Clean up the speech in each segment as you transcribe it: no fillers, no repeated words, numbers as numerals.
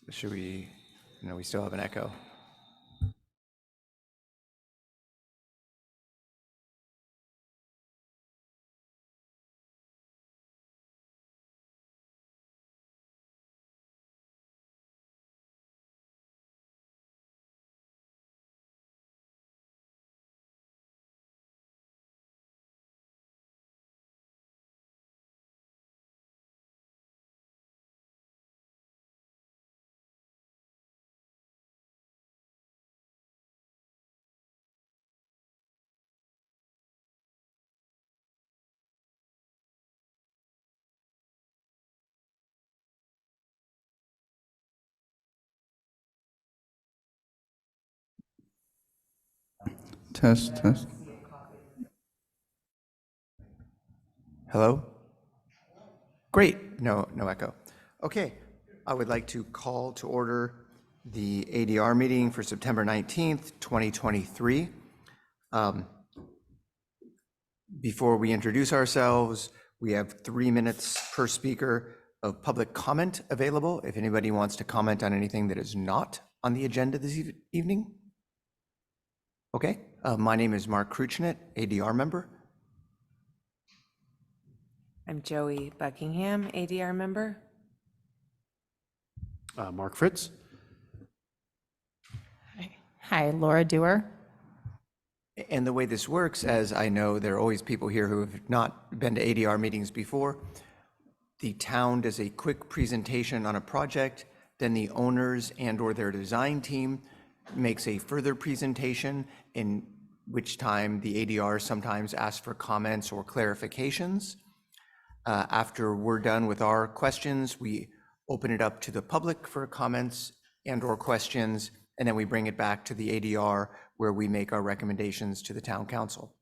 Should we, no, we still have an echo. Test. Hello? Great, no echo. Okay, I would like to call to order the ADR meeting for September 19th, 2023. Before we introduce ourselves, we have 3 minutes per speaker of public comment available if anybody wants to comment on anything that is not on the agenda this evening. Okay, my name is Mark Kruchnet, ADR member. I'm Joey Buckingham, ADR member. Mark Fritz. Hi, Laura Dewar. And the way this works, as I know there are always people here who have not been to ADR meetings before, the town does a quick presentation on a project, then the owners and or their design team makes a further presentation, in which time the ADR sometimes asks for comments or clarifications. After we're done with our questions, we open it up to the public for comments and or questions, and then we bring it back to the ADR where we make our recommendations to the town council.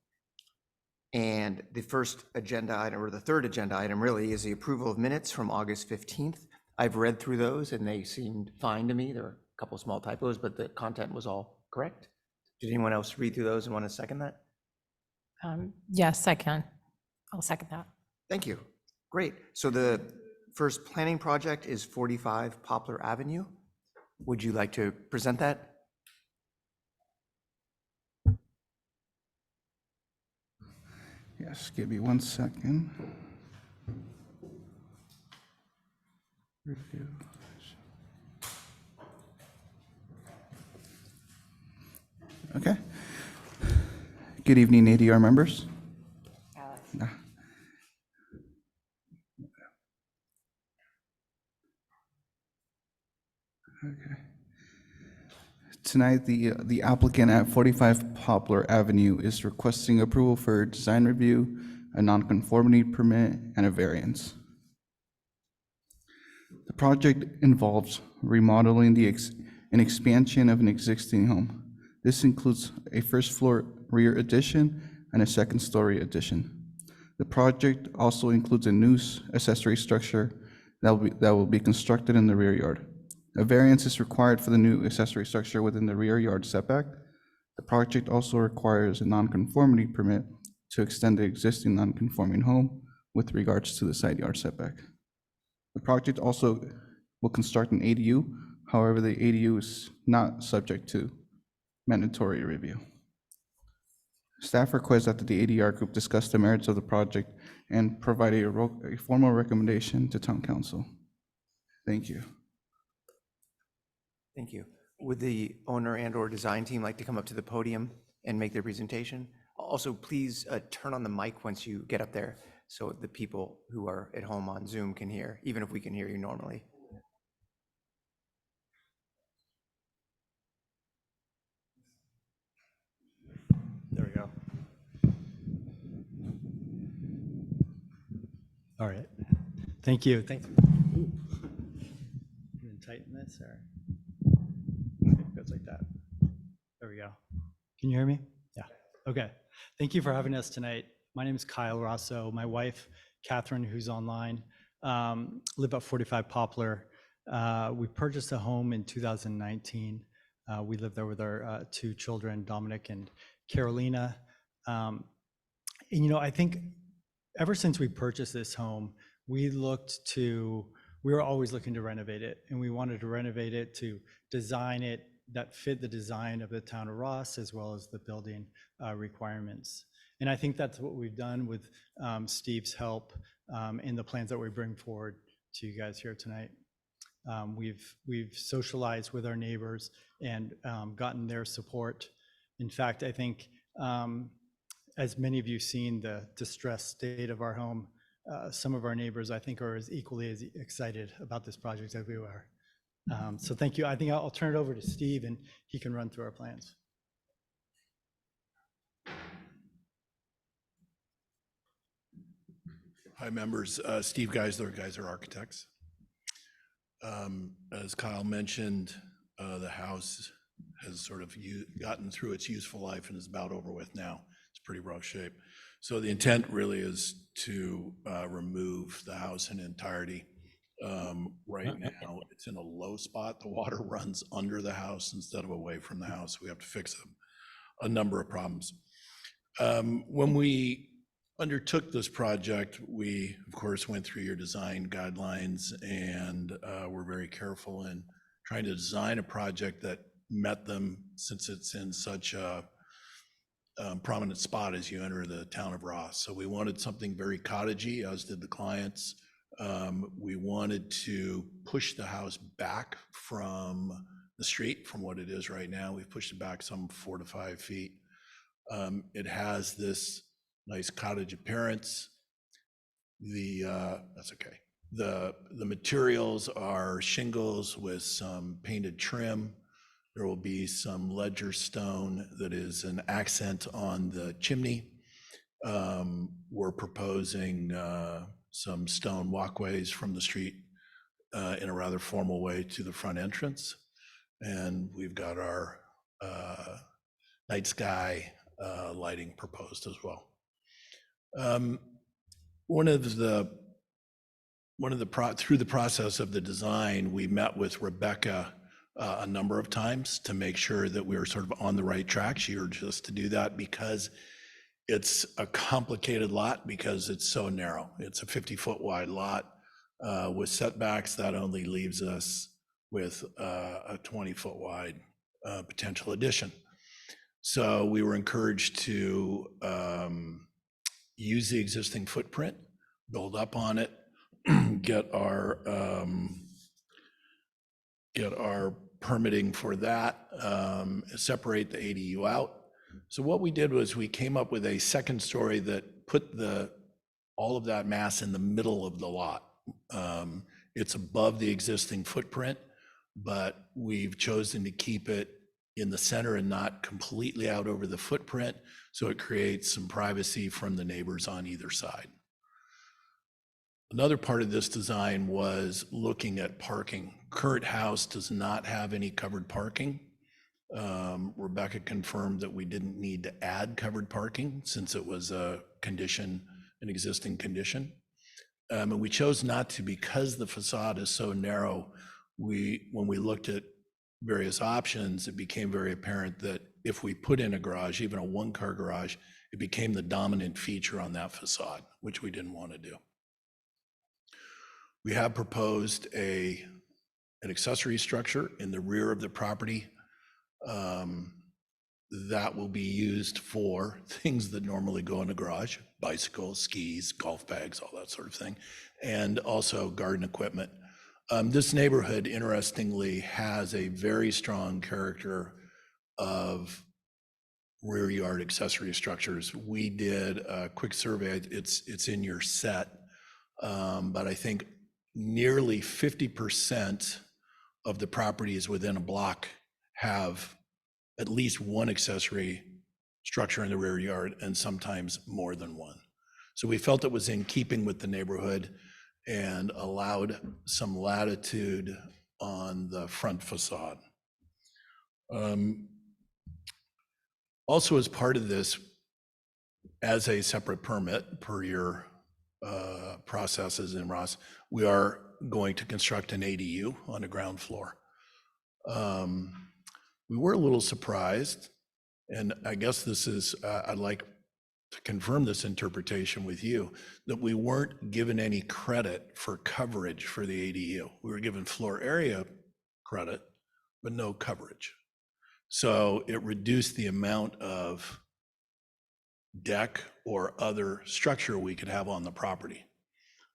And the first agenda item, or the third agenda item really, is the approval of minutes from August 15th. I've read through those and they seemed fine to me. There are a couple small typos, but the content was all correct. Did anyone else read through those and want to second that? Yes, I can. I'll second that. Thank you. Great. So the first planning project is 45 Poplar Avenue. Would you like to present that? Yes, give me 1 second. Review. Okay. Good evening, ADR members. Alex. Okay. Tonight, the applicant at 45 Poplar Avenue is requesting approval for a design review, a nonconformity permit, and a variance. The project involves remodeling an expansion of an existing home. This includes a first floor rear addition and a second story addition. The project also includes a new accessory structure that will be constructed in the rear yard. A variance is required for the new accessory structure within the rear yard setback. The project also requires a nonconformity permit to extend the existing nonconforming home with regards to the side yard setback. The project also will construct an ADU. However, the ADU is not subject to mandatory review. Staff requests that the ADR group discuss the merits of the project and provide a formal recommendation to town council. Thank you. Thank you. Would the owner and or design team like to come up to the podium and make their presentation? Also, please turn on the mic once you get up there so the people who are at home on Zoom can hear, even if we can hear you normally. There we go. All right. Thank you. Thanks. Ooh. Can you tighten this or it goes like that? There we go. Can you hear me? Yeah. Okay. Thank you for having us tonight. My name is Kyle Rosso. My wife, Catherine, who's online, live at 45 Poplar. We purchased a home in 2019. We lived there with our 2 children, Dominic and Carolina. And, you know, I think ever since we purchased this home, we looked to we were always looking to renovate it, and we wanted to renovate it to design it that fit the design of the town of Ross as well as the building requirements. And I think that's what we've done with Steve's help in the plans that we bring forward to you guys here tonight. We've socialized with our neighbors and gotten their support. In fact, I think as many of you seen the distressed state of our home, some of our neighbors, I think, are equally as excited about this project as we are. So thank you. I think I'll turn it over to Steve, and he can run through our plans. Hi, members. Steve Geisler, Geisler Architects. As Kyle mentioned, the house has sort of gotten through its useful life and is about over with now. It's pretty rough shape. So the intent really is to remove the house in entirety. Right now, it's in a low spot. The water runs under the house instead of away from the house. We have to fix a number of problems. When we undertook this project, we, of course, went through your design guidelines and were very careful in trying to design a project that met them, since it's in such a prominent spot as you enter the town of Ross. So we wanted something very cottagey, as did the clients. We wanted to push the house back from the street from what it is right now. We've pushed it back some 4 to 5 feet. It has this nice cottage appearance. That's okay. The materials are shingles with some painted trim. There will be some ledger stone that is an accent on the chimney. We're proposing some stone walkways from the street in a rather formal way to the front entrance. And we've got our night sky lighting proposed as well. Through the process of the design, we met with Rebecca a number of times to make sure that we were sort of on the right track. She urged us to do that because it's a complicated lot, because it's so narrow. It's a 50-foot wide lot with setbacks. That only leaves us with a 20-foot wide potential addition. So we were encouraged to use the existing footprint, build up on it, get our permitting for that, separate the ADU out. So what we did was we came up with a second story that put all of that mass in the middle of the lot. It's above the existing footprint, but we've chosen to keep it in the center and not completely out over the footprint, so it creates some privacy from the neighbors on either side. Another part of this design was looking at parking. Current house does not have any covered parking. Rebecca confirmed that we didn't need to add covered parking since it was a condition, an existing condition. And we chose not to because the facade is so narrow. When we looked at various options, it became very apparent that if we put in a garage, even a one-car garage, it became the dominant feature on that facade, which we didn't want to do. We have proposed an accessory structure in the rear of the property that will be used for things that normally go in a garage: bicycles, skis, golf bags, all that sort of thing, and also garden equipment. This neighborhood, interestingly, has a very strong character of rear yard accessory structures. We did a quick survey. It's in your set, but I think nearly 50% of the properties within a block have at least one accessory structure in the rear yard, and sometimes more than one. So we felt it was in keeping with the neighborhood and allowed some latitude on the front facade. Also, as part of this, as a separate permit per your processes in Ross, we are going to construct an ADU on the ground floor. We were a little surprised, and I guess this is, I'd like to confirm this interpretation with you, that we weren't given any credit for coverage for the ADU. We were given floor area credit, but no coverage. So it reduced the amount of deck or other structure we could have on the property.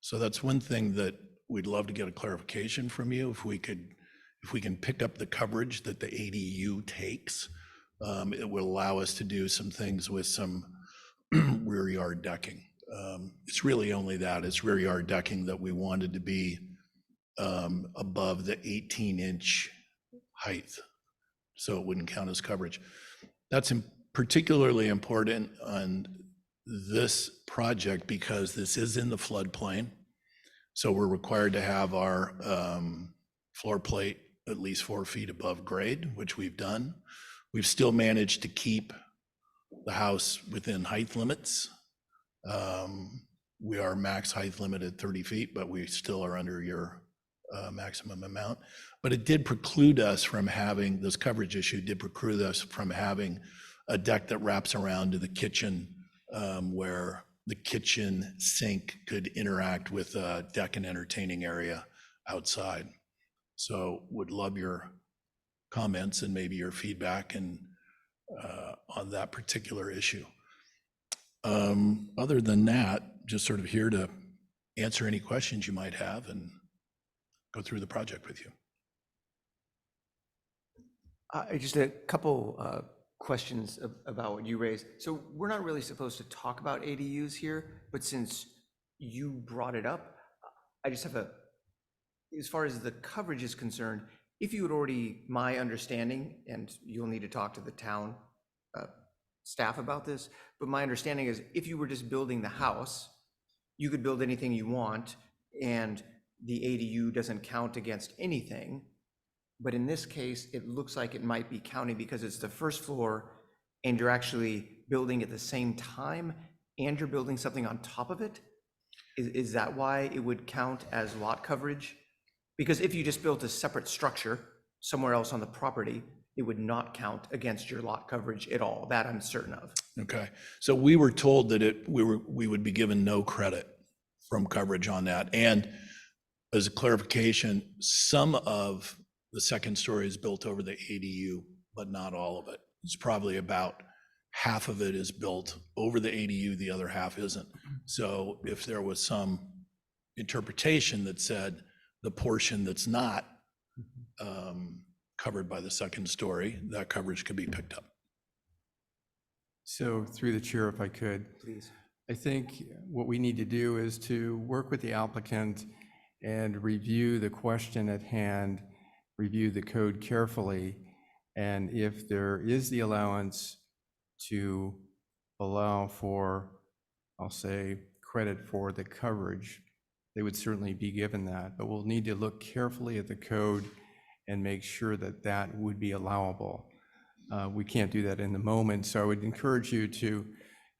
So that's one thing that we'd love to get a clarification from you. If we can pick up the coverage that the ADU takes, it will allow us to do some things with some rear yard decking. It's really only that, it's rear yard decking that we wanted to be above the 18-inch height, so it wouldn't count as coverage. That's particularly important on this project because this is in the floodplain. So we're required to have our floor plate at least 4 feet above grade, which we've done. We've still managed to keep the house within height limits. We are max height limit at 30 feet, but we still are under your maximum amount. But it did preclude us from having, this coverage issue did preclude us from having a deck that wraps around to the kitchen where the kitchen sink could interact with a deck and entertaining area outside. So would love your comments and maybe your feedback and on that particular issue. Other than that, just sort of here to answer any questions you might have and go through the project with you. Just a couple questions about what you raised. So we're not really supposed to talk about ADUs here, but since you brought it up, I just have as far as the coverage is concerned, if you had already, my understanding, and you'll need to talk to the town staff about this, but my understanding is if you were just building the house, you could build anything you want and the ADU doesn't count against anything. But in this case, it looks like it might be counting because it's the first floor and you're actually building at the same time and you're building something on top of it. Is that why it would count as lot coverage? Because if you just built a separate structure somewhere else on the property, it would not count against your lot coverage at all. That I'm certain of. Okay, so we were told that we would be given no credit from coverage on that. And as a clarification, some of the second story is built over the ADU, but not all of it. It's probably about half of it is built over the ADU, the other half isn't. So if there was some interpretation that said the portion that's not covered by the second story, that coverage could be picked up. So through the chair, if I could. Please. I think what we need to do is to work with the applicant and review the question at hand, review the code carefully, and if there is the allowance to allow for, I'll say, credit for the coverage, they would certainly be given that, but we'll need to look carefully at the code and make sure that that would be allowable. We can't do that in the moment, so I would encourage you to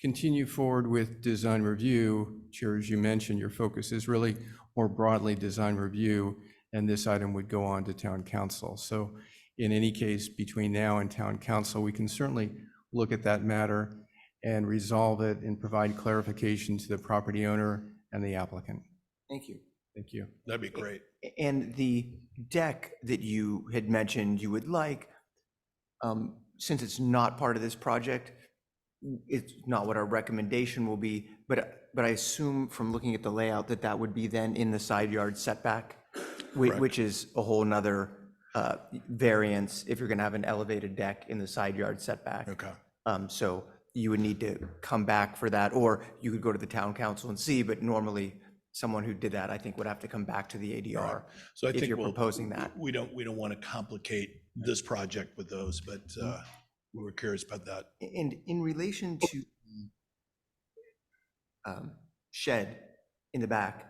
continue forward with design review. Chair, as you mentioned, your focus is really more broadly design review, and this item would go on to town council. So in any case, between now and town council, we can certainly look at that matter and resolve it and provide clarification to the property owner and the applicant. Thank you. Thank you. That'd be great. And the deck that you had mentioned you would like, since it's not part of this project, it's not what our recommendation will be, but I assume from looking at the layout that that would be then in the side yard setback, which is a whole nother variance if you're gonna have an elevated deck in the side yard setback. Okay. So you would need to come back for that, or you could go to the town council and see, but normally someone who did that, I think, would have to come back to the ADR. Right. So I if think you're proposing that. We don't want to complicate this project with those, but we were curious about that. And in relation to shed in the back,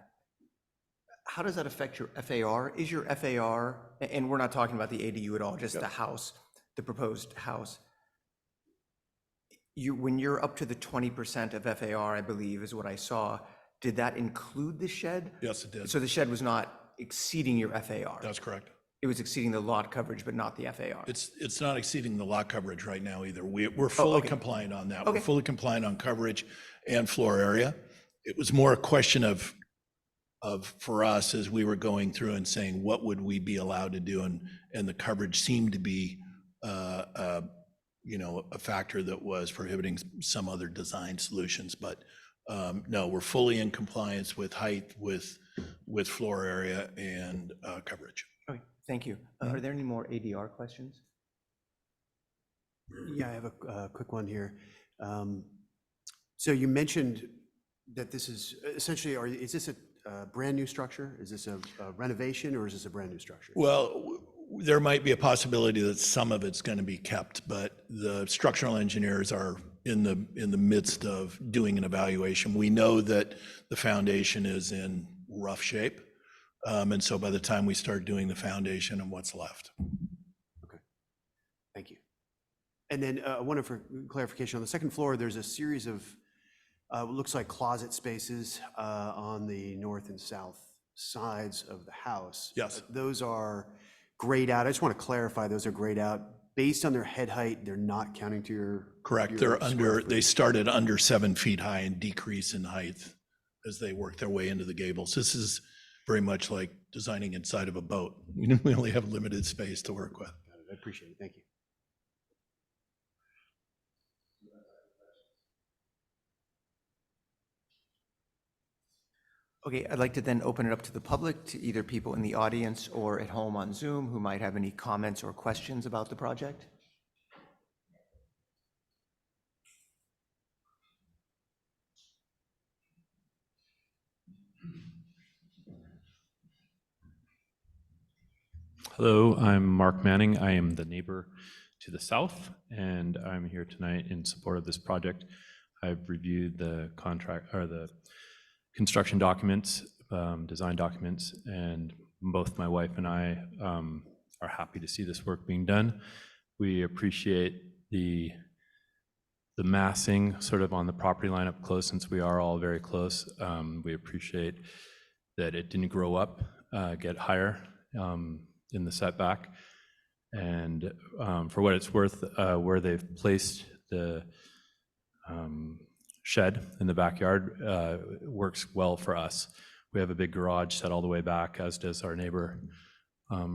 how does that affect your FAR? Is your FAR, and we're not talking about the ADU at all, just the house, the proposed house. When you're up to the 20% of FAR, I believe is what I saw, did that include the shed? Yes, it did. So the shed was not exceeding your FAR? That's correct. It was exceeding the lot coverage, but not the FAR. It's not exceeding the lot coverage right now either. We're fully okay. compliant on that. Okay. We're fully compliant on coverage and floor area. It was more a question of for us as we were going through and saying, what would we be allowed to do? And the coverage seemed to be, you know, a factor that was prohibiting some other design solutions. But no, we're fully in compliance with height, with floor area and coverage. Okay, thank you. Are there any more ADR questions? Yeah, I have a quick one here. So you mentioned that this is essentially, is this a brand new structure? Is this a renovation or is this a brand new structure? Well, there might be a possibility that some of it's going to be kept, but the structural engineers are in the midst of doing an evaluation. We know that the foundation is in rough shape. And so by the time we start doing the foundation and what's left. Okay, thank you. And then I wanted for clarification, on the second floor, there's a series of, looks like closet spaces on the north and south sides of the house. Yes. Those are grayed out. I just want to clarify, those are grayed out. Based on their head height, they're not counting to your. Correct. your They're square under, footage. they started under 7 feet high and decrease in height as they work their way into the gables. This is very much like designing inside of a boat. We only have limited space to work with. Got it. I appreciate it. Thank you. Okay, I'd like to then open it up to the public, to either people in the audience or at home on Zoom who might have any comments or questions about the project. Hello, I'm Mark Manning. I am the neighbor to the south, and I'm here tonight in support of this project. I've reviewed the contract or the construction documents, design documents, and both my wife and I are happy to see this work being done. We appreciate the massing sort of on the property line up close, since we are all very close. We appreciate that it didn't grow up, get higher in the setback. And for what it's worth, where they've placed the shed in the backyard works well for us. We have a big garage set all the way back, as does our neighbor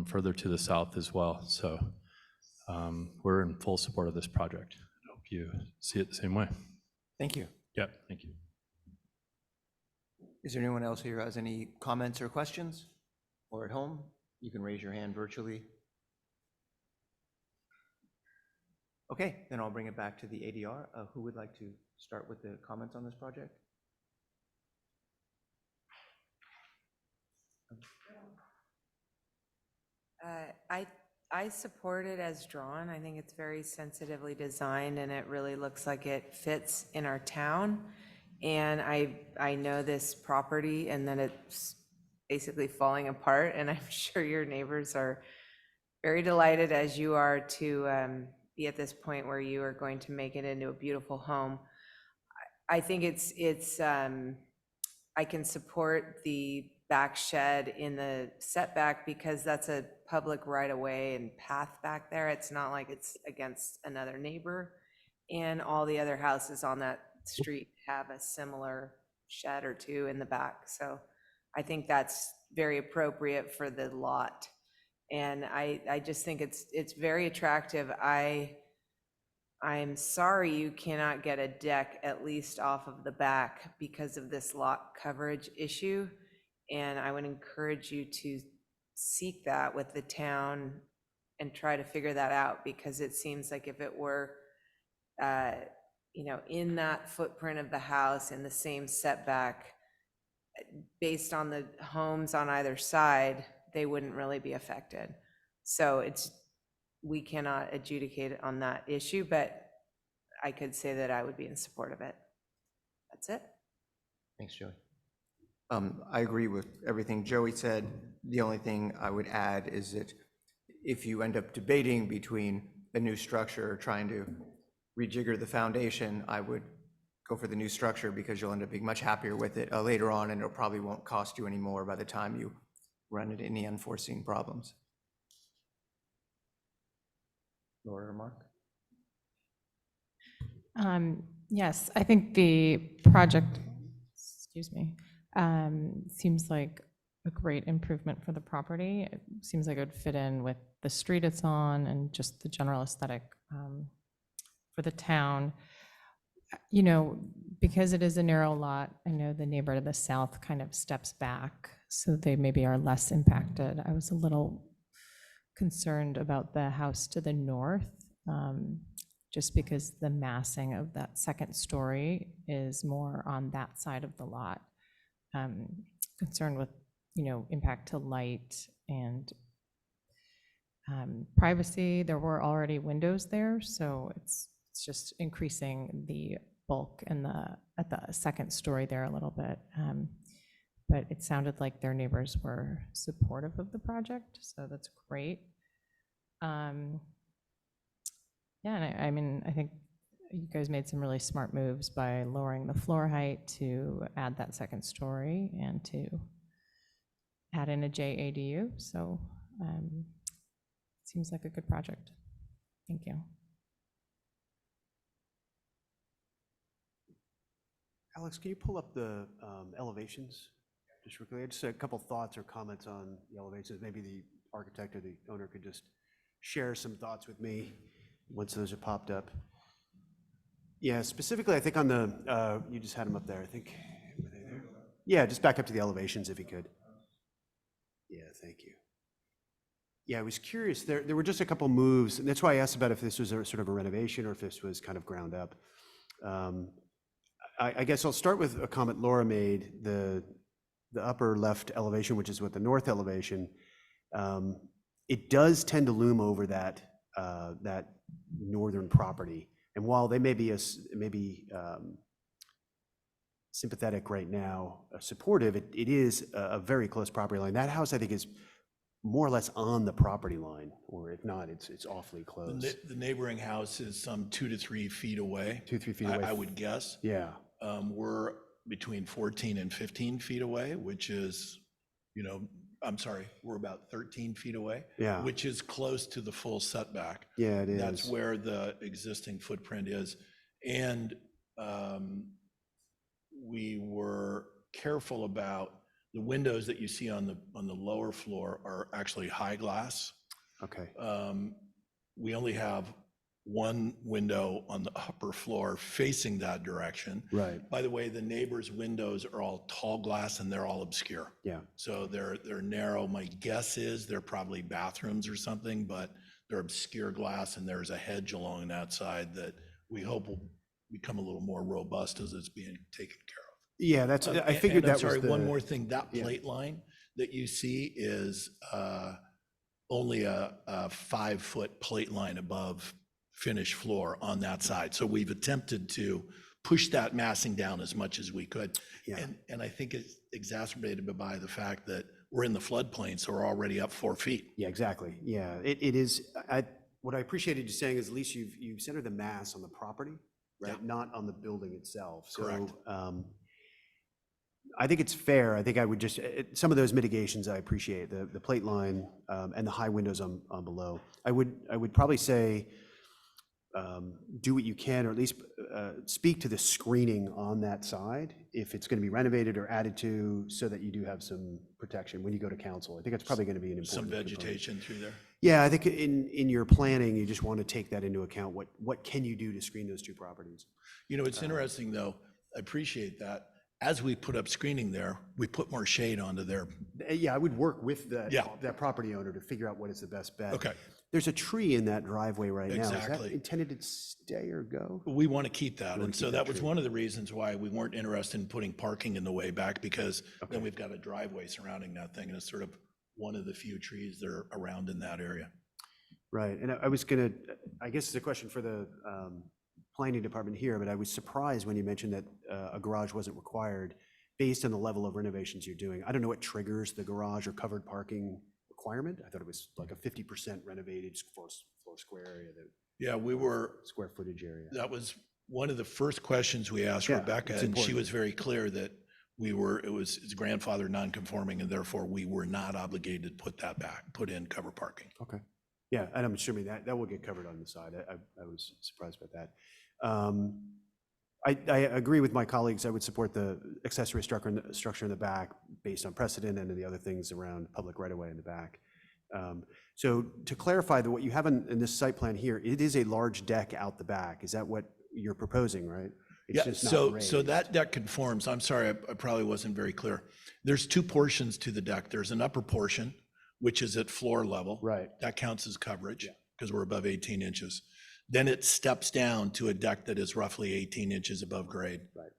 further to the south as well. So we're in full support of this project. I hope you see it the same way. Thank you. Yep, thank you. Is there anyone else here who has any comments or questions? Or at home? You can raise your hand virtually. Okay, then I'll bring it back to the ADR. Who would like to start with the comments on this project? I support it as drawn. I think it's very sensitively designed and it really looks like it fits in our town. And I know this property and that it's basically falling apart, and I'm sure your neighbors are very delighted, as you are, to be at this point where you are going to make it into a beautiful home. I think I can support the back shed in the setback because that's a public right of way and path back there. It's not like it's against another neighbor, and all the other houses on that street have a similar shed or two in the back. So I think that's very appropriate for the lot. And I just think it's very attractive. I'm sorry you cannot get a deck at least off of the back because of this lot coverage issue. And I would encourage you to seek that with the town and try to figure that out, because it seems like if it were, in that footprint of the house in the same setback, based on the homes on either side, they wouldn't really be affected. So we cannot adjudicate on that issue, but I could say that I would be in support of it. That's it. Thanks, Joey. I agree with everything Joey said. The only thing I would add is that if you end up debating between a new structure or trying to rejigger the foundation, I would go for the new structure, because you'll end up being much happier with it later on, and it probably won't cost you any more by the time you run into any unforeseen problems. Laura or Mark? Yes, I think the project, excuse me, seems like a great improvement for the property. It seems like it would fit in with the street it's on and just the general aesthetic for the town. You know, because it is a narrow lot, I know the neighbor to the south kind of steps back, so they maybe are less impacted. I was a little concerned about the house to the north, just because the massing of that second story is more on that side of the lot. Concerned with, you know, impact to light and privacy. There were already windows there, so it's just increasing the bulk in at the second story there a little bit. But it sounded like their neighbors were supportive of the project, so that's great. Yeah, and I mean, I think you guys made some really smart moves by lowering the floor height to add that second story and to add in a JADU. So seems like a good project. Thank you. Alex, can you pull up the elevations? Just quickly, just a couple thoughts or comments on the elevations. Maybe the architect or the owner could just share some thoughts with me once those are popped up. Yeah, specifically, I think on the, you just had them up there, I think. Were they there? Yeah, just back up to the elevations if you could. Yeah, thank you. Yeah, I was curious, there were just a couple moves, and that's why I asked about if this was a sort of a renovation or if this was kind of ground up. I guess I'll start with a comment Laura made, the upper left elevation, which is what the north elevation, it does tend to loom over that northern property. And while they may be sympathetic right now, supportive, it is a very close property line. That house, I think, is more or less on the property line, or if not, it's awfully close. The neighboring house is some 2 to 3 feet away. 2, 3 feet away. I would guess. Yeah. We're between 14 and 15 feet away, which is, you know, I'm sorry, we're about 13 feet away. Yeah. Which is close to the full setback. Yeah, it is. That's where the existing footprint is. And we were careful about the windows that you see on the lower floor are actually high glass. Okay. We only have one window on the upper floor facing that direction. Right. By the way, the neighbors' windows are all tall glass and they're all obscure. Yeah. So they're narrow. My guess is they're probably bathrooms or something, but they're obscure glass and there's a hedge along that side that we hope will become a little more robust as it's being taken care of. Yeah, that's, I figured And I'm that was sorry, the. one more thing, that Yeah. plate line that you see is only a 5-foot plate line above finished floor on that side. So we've attempted to push that massing down as much as we could. Yeah. And I think it's exacerbated by the fact that we're in the floodplain, so we're already up 4 feet. Yeah, exactly. Yeah, it is. What I appreciated you saying is at least you've centered the mass on the property, right? Yeah. Not on the building itself. Correct. So I think it's fair. I think I would just, some of those mitigations I appreciate, the plate line and the high windows on below. I would probably say do what you can, or at least speak to the screening on that side, if it's going to be renovated or added to, so that you do have some protection when you go to council. I think that's probably going to be an important Some component. vegetation through there. Yeah, I think in your planning, you just want to take that into account. What can you do to screen those two properties? You know, it's interesting though, I appreciate that. As we put up screening there, we put more shade onto there. Yeah, I would work with that, Yeah. that property owner to figure out what is the best bet. Okay. There's a tree in that driveway right now. Is that Exactly. intended to stay or go? We want to keep that. wanna And so keep that that was tree. one of the reasons why we weren't interested in putting parking in the way back, because then we've got a driveway surrounding that thing. And it's sort of one of the few trees that are around in that area. Right, and I was gonna, I guess it's a question for the planning department here, but I was surprised when you mentioned that a garage wasn't required based on the level of renovations you're doing. I don't know what triggers the garage or covered parking requirement. I thought it was like a 50% renovated floor square area, the Yeah, we were, square footage area. that was one of the first questions we asked Yeah, Rebecca, it's and she important. was very clear that it's grandfather non-conforming, and therefore we were not obligated to put in cover parking. Okay, Yeah, and I'm assuming that will get covered on the side. I was surprised by that. I agree with my colleagues. I would support the accessory structure in the back based on precedent and the other things around public right-of-way in the back. So to clarify, what you have in this site plan here, it is a large deck out the back. Is that what you're proposing, right? It's Yeah, just not so raised. that deck conforms. I'm sorry, I probably wasn't very clear. There's two portions to the deck. There's an upper portion, which is at floor level. Right. That counts as coverage because we're above 18 inches. Then it steps down to a deck that is roughly 18 inches above grade. Right.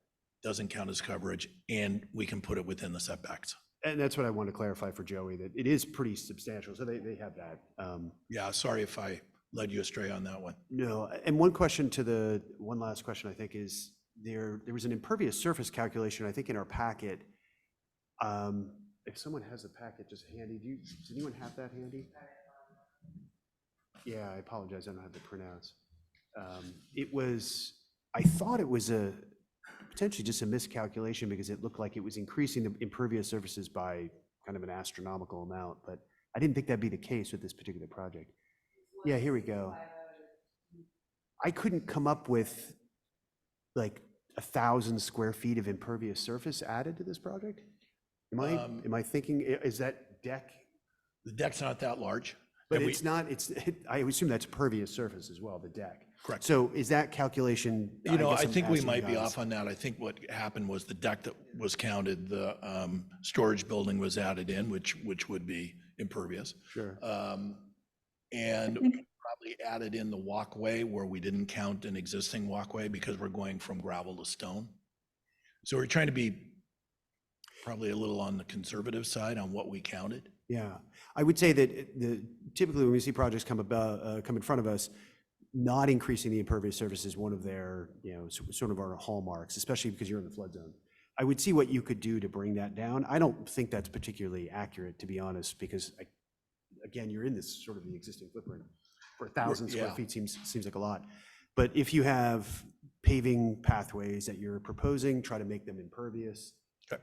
Doesn't count as coverage, and we can put it within the setbacks. And that's what I want to clarify for Joey, that it is pretty substantial. So they have that. Yeah, sorry if I led you astray on that one. No, and one last question, I think, is there was an impervious surface calculation, I think, in our packet. If someone has a packet just handy, does anyone have that handy? Yeah, I apologize, I don't have the printouts. I thought it was potentially just a miscalculation because it looked like it was increasing the impervious surfaces by kind of an astronomical amount, but I didn't think that'd be the case with this particular project. Yeah, here we go. I couldn't come up with like 1,000 square feet of impervious surface added to this project. Am I thinking, is that deck? The deck's not that large. But and it's not, I assume that's pervious surface as well, the deck. Correct. So is that calculation? You know, guess I I'm think we asking might be guys. off on that. I think what happened was the deck that was counted, the storage building was added in, which would be impervious. Sure. And probably added in the walkway where we didn't count an existing walkway because we're going from gravel to stone. So we're trying to be probably a little on the conservative side on what we counted. Yeah, I would say that typically when we see projects come in front of us, not increasing the impervious surface is one of their, sort of our hallmarks, especially because you're in the flood zone. I would see what you could do to bring that down. I don't think that's particularly accurate, to be honest, because again, you're in this sort of the existing footprint. For 1,000 square Yeah. feet seems like a lot. But if you have paving pathways that you're proposing, try to make them impervious. Okay.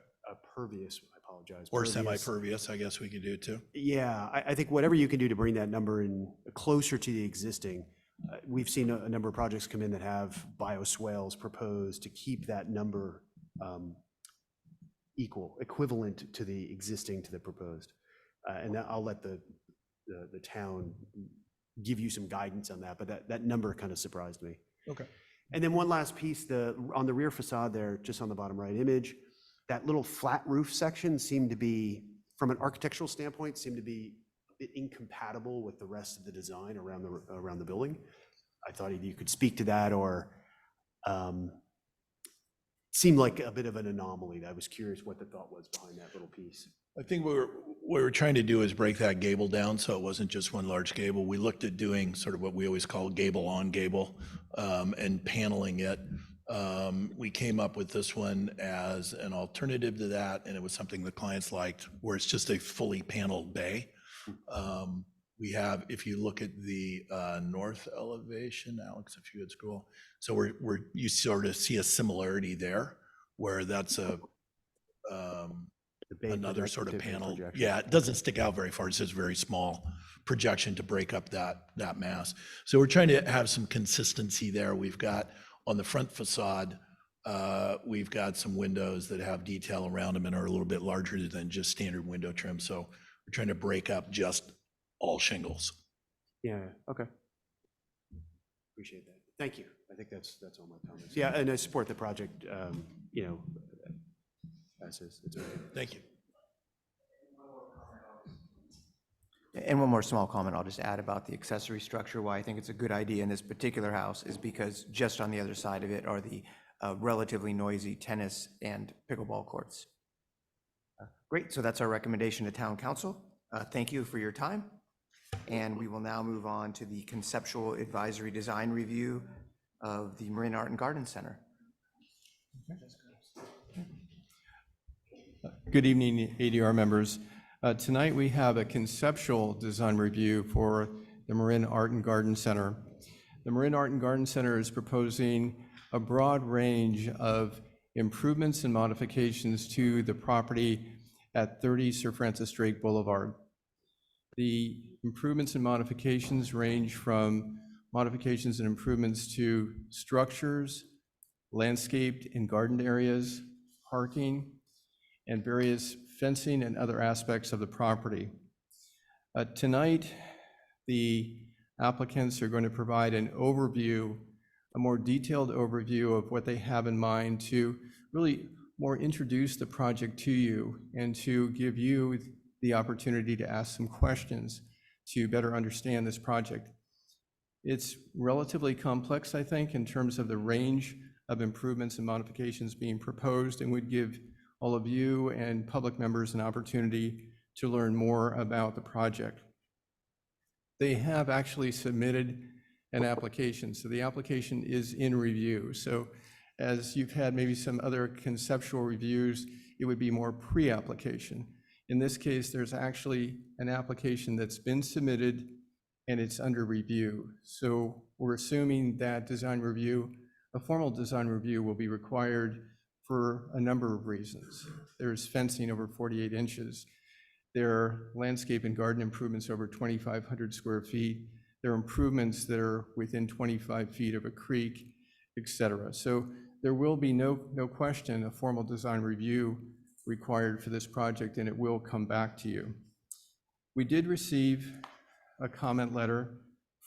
Pervious, I apologize. Or pervious. semi-pervious, I guess we could do too. Yeah, I think whatever you can do to bring that number in closer to the existing. We've seen a number of projects come in that have bioswales proposed to keep that number equivalent to the existing to the proposed. And I'll let the town give you some guidance on that, but that number kind of surprised me. Okay. And then one last piece, on the rear facade there, just on the bottom right image, that little flat roof section seemed to be, from an architectural standpoint, seemed to be a bit incompatible with the rest of the design around the building. I thought either you could speak to that or seemed like a bit of an anomaly. I was curious what the thought was behind that little piece. I think what we're trying to do is break that gable down so it wasn't just one large gable. We looked at doing sort of what we always call gable on gable and paneling it. We came up with this one as an alternative to that, and it was something the clients liked, where it's just a fully paneled bay. We have, if you look at the north elevation, Alex, if you would scroll, so you sort of see a similarity there, where that's another sort of panel. Projection. Yeah, it doesn't stick out very far. It's just very small projection to break up that mass. So we're trying to have some consistency there. We've got on the front facade, we've got some windows that have detail around them and are a little bit larger than just standard window trim. So we're trying to break up just all shingles. Yeah, okay. Appreciate that. Thank you. I think that's all my comments. Yeah, and I support the project, as is. It's okay. Thank you. And one more small comment I'll just add about the accessory structure, why I think it's a good idea in this particular house is because just on the other side of it are the relatively noisy tennis and pickleball courts. Great, so that's our recommendation to Town Council. Thank you for your time. And we will now move on to the conceptual advisory design review of the Marin Art and Garden Center. Good evening, ADR members. Tonight we have a conceptual design review for the Marin Art and Garden Center. The Marin Art and Garden Center is proposing a broad range of improvements and modifications to the property at 30 Sir Francis Drake Boulevard. The improvements and modifications range from modifications and improvements to structures, landscaped and garden areas, parking, and various fencing and other aspects of the property. Tonight, the applicants are going to provide an overview, a more detailed overview of what they have in mind to really more introduce the project to you and to give you the opportunity to ask some questions to better understand this project. It's relatively complex, I think, in terms of the range of improvements and modifications being proposed, and would give all of you and public members an opportunity to learn more about the project. They have actually submitted an application, so the application is in review. So as you've had maybe some other conceptual reviews, it would be more pre-application. In this case, there's actually an application that's been submitted and it's under review. So we're assuming that design review, a formal design review, will be required for a number of reasons. There's fencing over 48 inches. There are landscape and garden improvements over 2,500 square feet. There are improvements that are within 25 feet of a creek, et cetera. So there will be no question a formal design review required for this project, and it will come back to you. We did receive a comment letter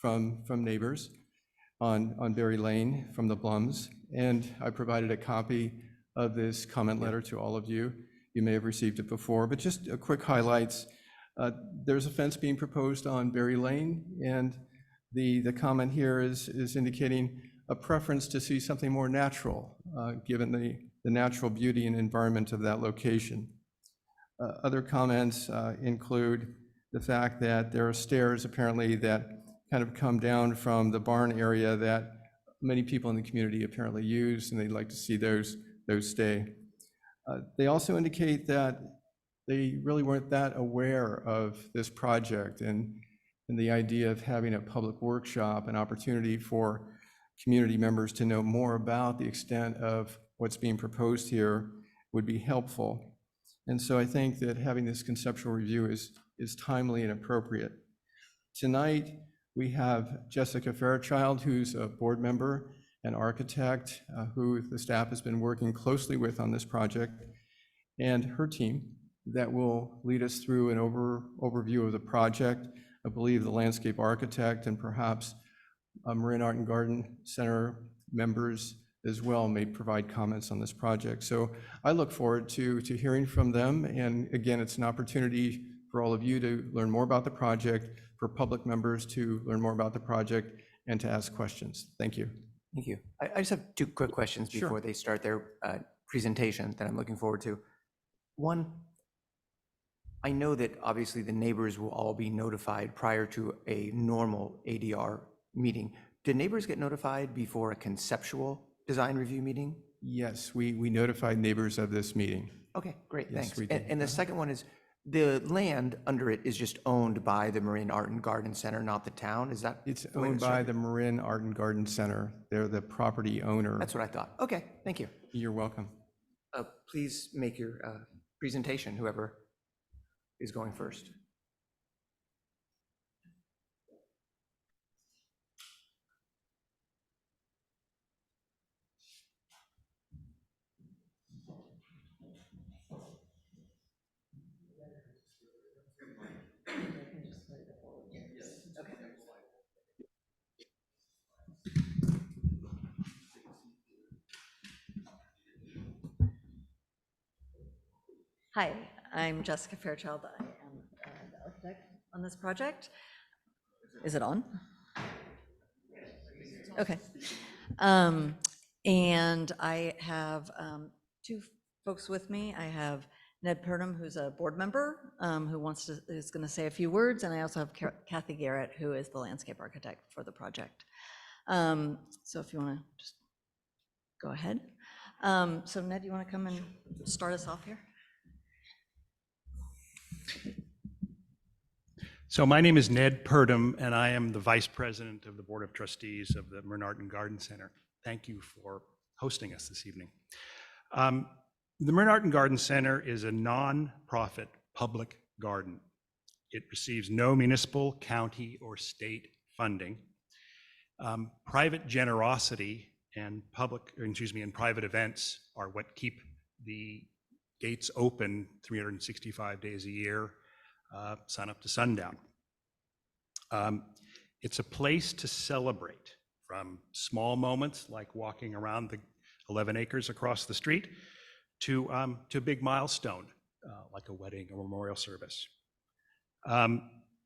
from neighbors on Berry Lane from the Blums, and I provided a copy of this comment letter to all of you. You may have received it before, but just a quick highlights. There's a fence being proposed on Berry Lane, and the comment here is indicating a preference to see something more natural, given the natural beauty and environment of that location. Other comments include the fact that there are stairs apparently that kind of come down from the barn area that many people in the community apparently use, and they'd like to see those stay. They also indicate that they really weren't that aware of this project and the idea of having a public workshop, an opportunity for community members to know more about the extent of what's being proposed here would be helpful. And so I think that having this conceptual review is timely and appropriate. Tonight, we have Jessica Fairchild, who's a board member and architect who the staff has been working closely with on this project, and her team that will lead us through an overview of the project. I believe the landscape architect and perhaps Marin Art and Garden Center members as well may provide comments on this project. So I look forward to hearing from them. And again, it's an opportunity for all of you to learn more about the project, for public members to learn more about the project, and to ask questions. Thank you. Thank you. I just have two quick questions before they start their presentation that I'm looking forward to. One, I know that obviously the neighbors will all be notified prior to a normal ADR meeting. Did neighbors get notified before a conceptual design review meeting? Yes, we notified neighbors of this meeting. Okay, great, Yes, thanks. we did. And the second one is, the land under it is just owned by the Marin Art and Garden Center, not the town? Is that? It's the way owned it's by structured? the Marin Art and Garden Center. They're the property owner. That's what I thought. Okay, thank you. You're welcome. Please make your presentation, whoever is going first. Hi, I'm Jessica Fairchild. I am the architect on this project. Is it on? Okay. And I have two folks with me. I have Ned Purdom, who's a board member, who's going to say a few words, and I also have Kathy Garrett, who is the landscape architect for the project. So if you want to just go ahead. So Ned, you want to come and start us off here? So my name is Ned Purdom, and I am the Vice President of the Board of Trustees of the Marin Art and Garden Center. Thank you for hosting us this evening. The Marin Art and Garden Center is a non-profit public garden. It receives no municipal, county, or state funding. Private generosity and private events are what keep the gates open 365 days a year, sun up to sundown. It's a place to celebrate, from small moments like walking around the 11 acres across the street to a big milestone like a wedding or memorial service.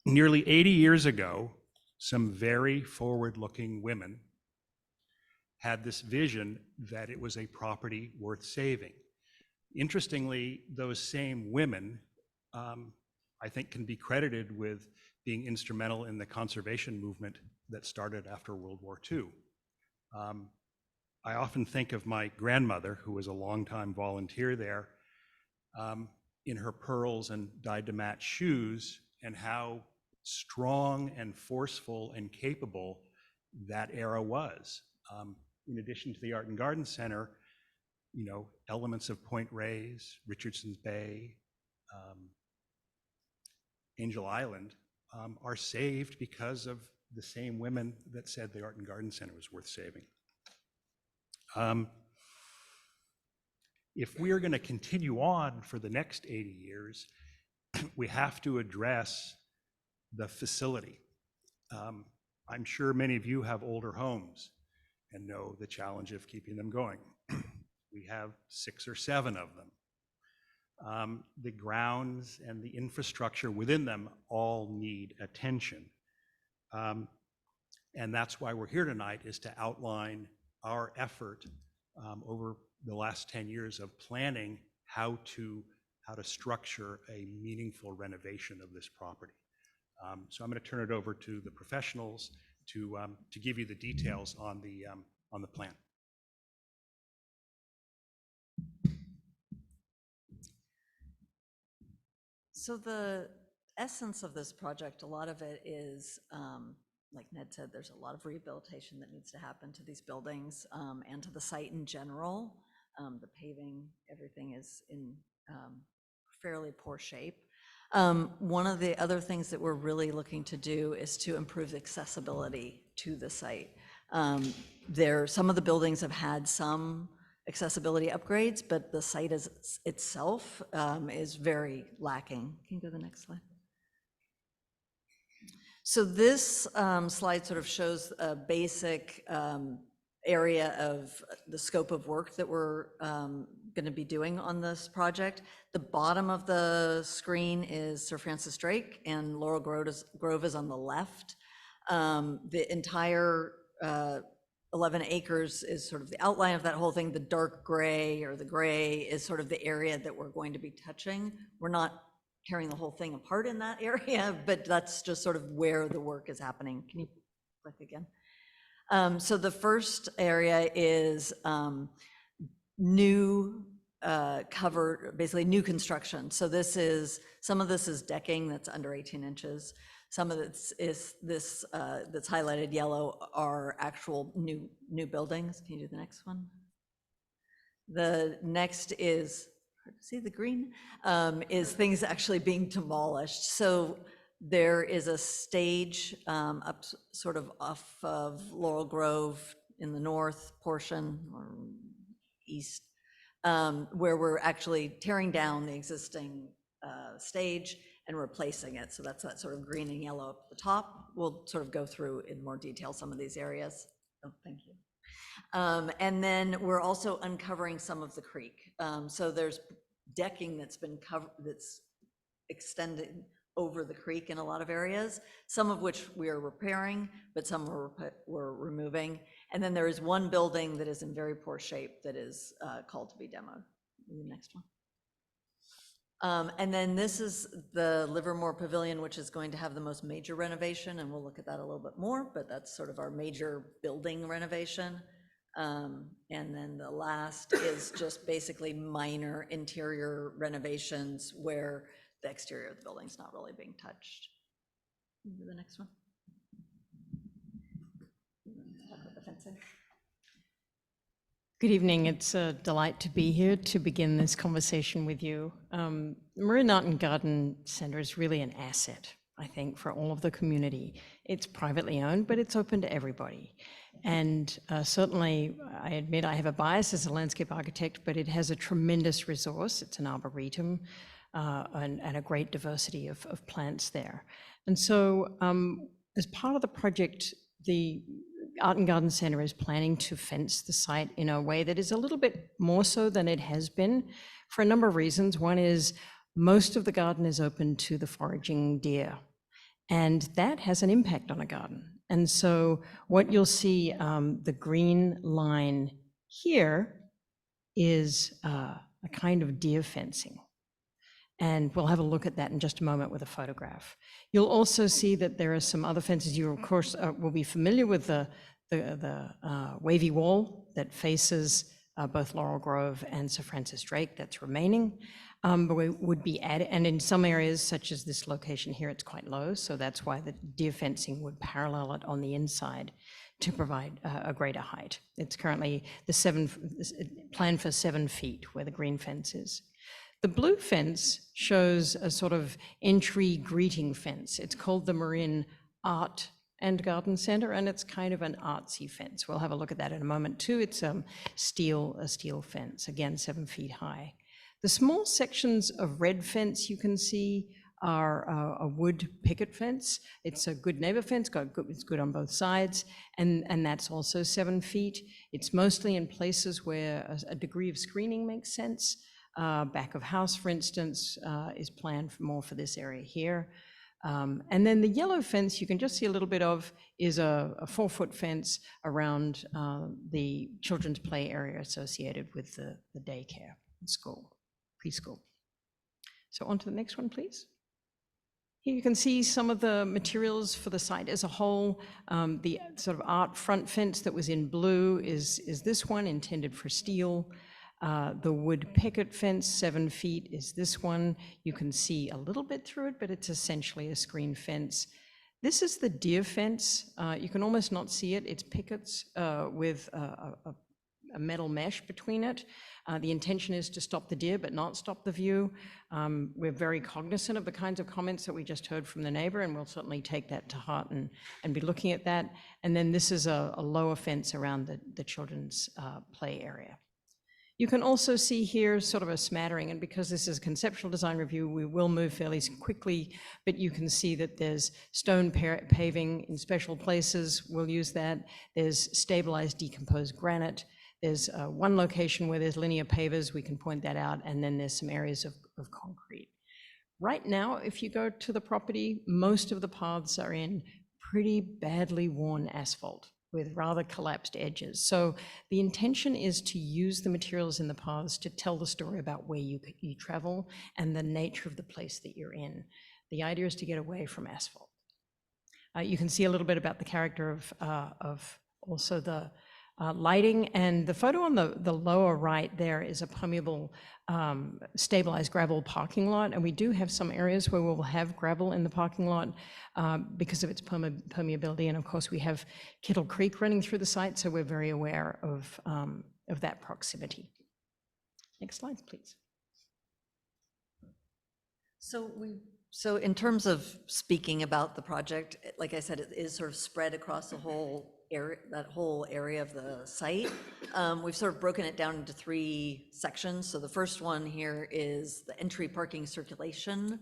Nearly 80 years ago, some very forward-looking women had this vision that it was a property worth saving. Interestingly, those same women, I think, can be credited with being instrumental in the conservation movement that started after World War II. I often think of my grandmother, who was a longtime volunteer there, in her pearls and dyed-to-match shoes, and how strong and forceful and capable that era was. In addition to the Art and Garden Center, you know, elements of Point Reyes, Richardson's Bay, Angel Island are saved because of the same women that said the Art and Garden Center was worth saving. If we are going to continue on for the next 80 years, we have to address the facility. I'm sure many of you have older homes and know the challenge of keeping them going. We have 6 or 7 of them. The grounds and the infrastructure within them all need attention. And that's why we're here tonight, is to outline our effort over the last 10 years of planning how to structure a meaningful renovation of this property. So I'm going to turn it over to the professionals to give you the details on the plan. So the essence of this project, a lot of it is, like Ned said, there's a lot of rehabilitation that needs to happen to these buildings and to the site in general. The paving, everything is in fairly poor shape. One of the other things that we're really looking to do is to improve accessibility to the site. Some of the buildings have had some accessibility upgrades, but the site itself is very lacking. Can you go to the next slide? So this slide sort of shows a basic area of the scope of work that we're going to be doing on this project. The bottom of the screen is Sir Francis Drake, and Laurel Grove is on the left. The entire 11 acres is sort of the outline of that whole thing. The dark gray, or the gray, is sort of the area that we're going to be touching. We're not tearing the whole thing apart in that area, but that's just sort of where the work is happening. Can you click again? So the first area is new basically new construction. So some of this is decking that's under 18 inches. Some of this is that's highlighted yellow are actual new buildings. Can you do the next one? The next is, hard to see the green, is things actually being demolished. So there is a stage up sort of off of Laurel Grove in the north portion or east, where we're actually tearing down the existing stage and replacing it. So that's that sort of green and yellow up at the top. We'll sort of go through in more detail some of these areas. Oh, thank you. And then we're also uncovering some of the creek. So there's decking that's been covered, that's extended over the creek in a lot of areas, some of which we are repairing, but some we're removing. And then there is one building that is in very poor shape that is called to be demoed. The next one. And then this is the Livermore Pavilion, which is going to have the most major renovation, and we'll look at that a little bit more, but that's sort of our major building renovation. And then the last is just basically minor interior renovations where the exterior of the building's not really being touched. The next one. Good evening. It's a delight to be here to begin this conversation with you. Marin Art and Garden Center is really an asset I think, for all of the community. It's privately owned, but it's open to everybody. And certainly, I admit I have a bias as a landscape architect, but it has a tremendous resource. It's an arboretum and a great diversity of plants there. And so as part of the project, the Art and Garden Center is planning to fence the site in a way that is a little bit more so than it has been for a number of reasons. One is most of the garden is open to the foraging deer, and that has an impact on a garden. And so what you'll see, the green line here is a kind of deer fencing. And we'll have a look at that in just a moment with a photograph. You'll also see that there are some other fences. You, of course, will be familiar with the wavy wall that faces both Laurel Grove and Sir Francis Drake. That's remaining. But we would be added, and in some areas, such as this location here, it's quite low. So that's why the deer fencing would parallel it on the inside to provide a greater height. It's currently planned for 7 feet where the green fence is. The blue fence shows a sort of entry greeting fence. It's called the Marin Art and Garden Center, and it's kind of an artsy fence. We'll have a look at that in a moment too. It's a steel fence, again, 7 feet high. The small sections of red fence you can see are a wood picket fence. It's a good neighbor fence, it's good on both sides, and that's also 7 feet. It's mostly in places where a degree of screening makes sense. Back of house, for instance, is planned more for this area here. And then the yellow fence you can just see a little bit of is a 4-foot fence around the children's play area associated with the daycare school, preschool. So on to the next one, please. Here you can see some of the materials for the site as a whole. The sort of art front fence that was in blue is this one, intended for steel. The wood picket fence, 7 feet, is this one. You can see a little bit through it, but it's essentially a screen fence. This is the deer fence. You can almost not see it. It's pickets with a metal mesh between it. The intention is to stop the deer, but not stop the view. We're very cognizant of the kinds of comments that we just heard from the neighbor, and we'll certainly take that to heart and be looking at that. And then this is a lower fence around the children's play area. You can also see here sort of a smattering, and because this is a conceptual design review, we will move fairly quickly, but you can see that there's stone paving in special places. We'll use that. There's stabilized decomposed granite. There's one location where there's linear pavers. We can point that out. And then there's some areas of concrete. Right now, if you go to the property, most of the paths are in pretty badly worn asphalt with rather collapsed edges. So the intention is to use the materials in the paths to tell the story about where you travel and the nature of the place that you're in. The idea is to get away from asphalt. You can see a little bit about the character of also the lighting, and the photo on the lower right there is a permeable stabilized gravel parking lot, and we do have some areas where we'll have gravel in the parking lot because of its permeability, and of course we have Kittle Creek running through the site, so we're very aware of that proximity. Next slide, please. So in terms of speaking about the project, like I said, it is sort of spread across the whole area, that whole area of the site. We've sort of broken it down into 3 sections. So the first one here is the entry parking circulation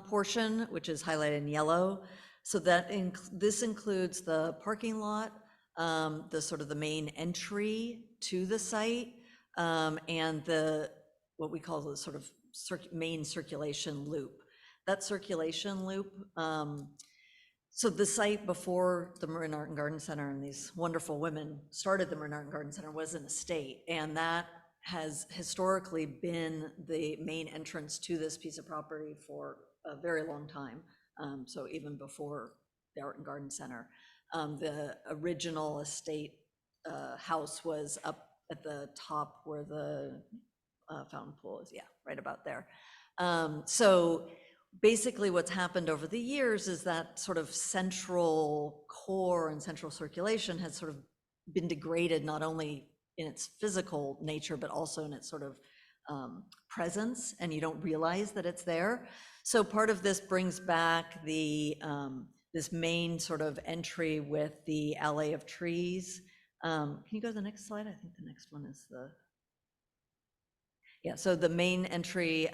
portion, which is highlighted in yellow. So that this includes the parking lot, the sort of the main entry to the site, and what we call the sort of main circulation loop. That circulation loop, so the site before the Marin Art and Garden Center and these wonderful women started the Marin Art and Garden Center was an estate, and that has historically been the main entrance to this piece of property for a very long time. So even before the Art and Garden Center, the original estate house was up at the top where the fountain pool is, yeah, right about there. So basically what's happened over the years is that sort of central core and central circulation has sort of been degraded, not only in its physical nature, but also in its sort of presence, and you don't realize that it's there. So part of this brings back the this main sort of entry with the alley of trees. Can you go to the next slide? I think the next one is the, yeah, so the main entry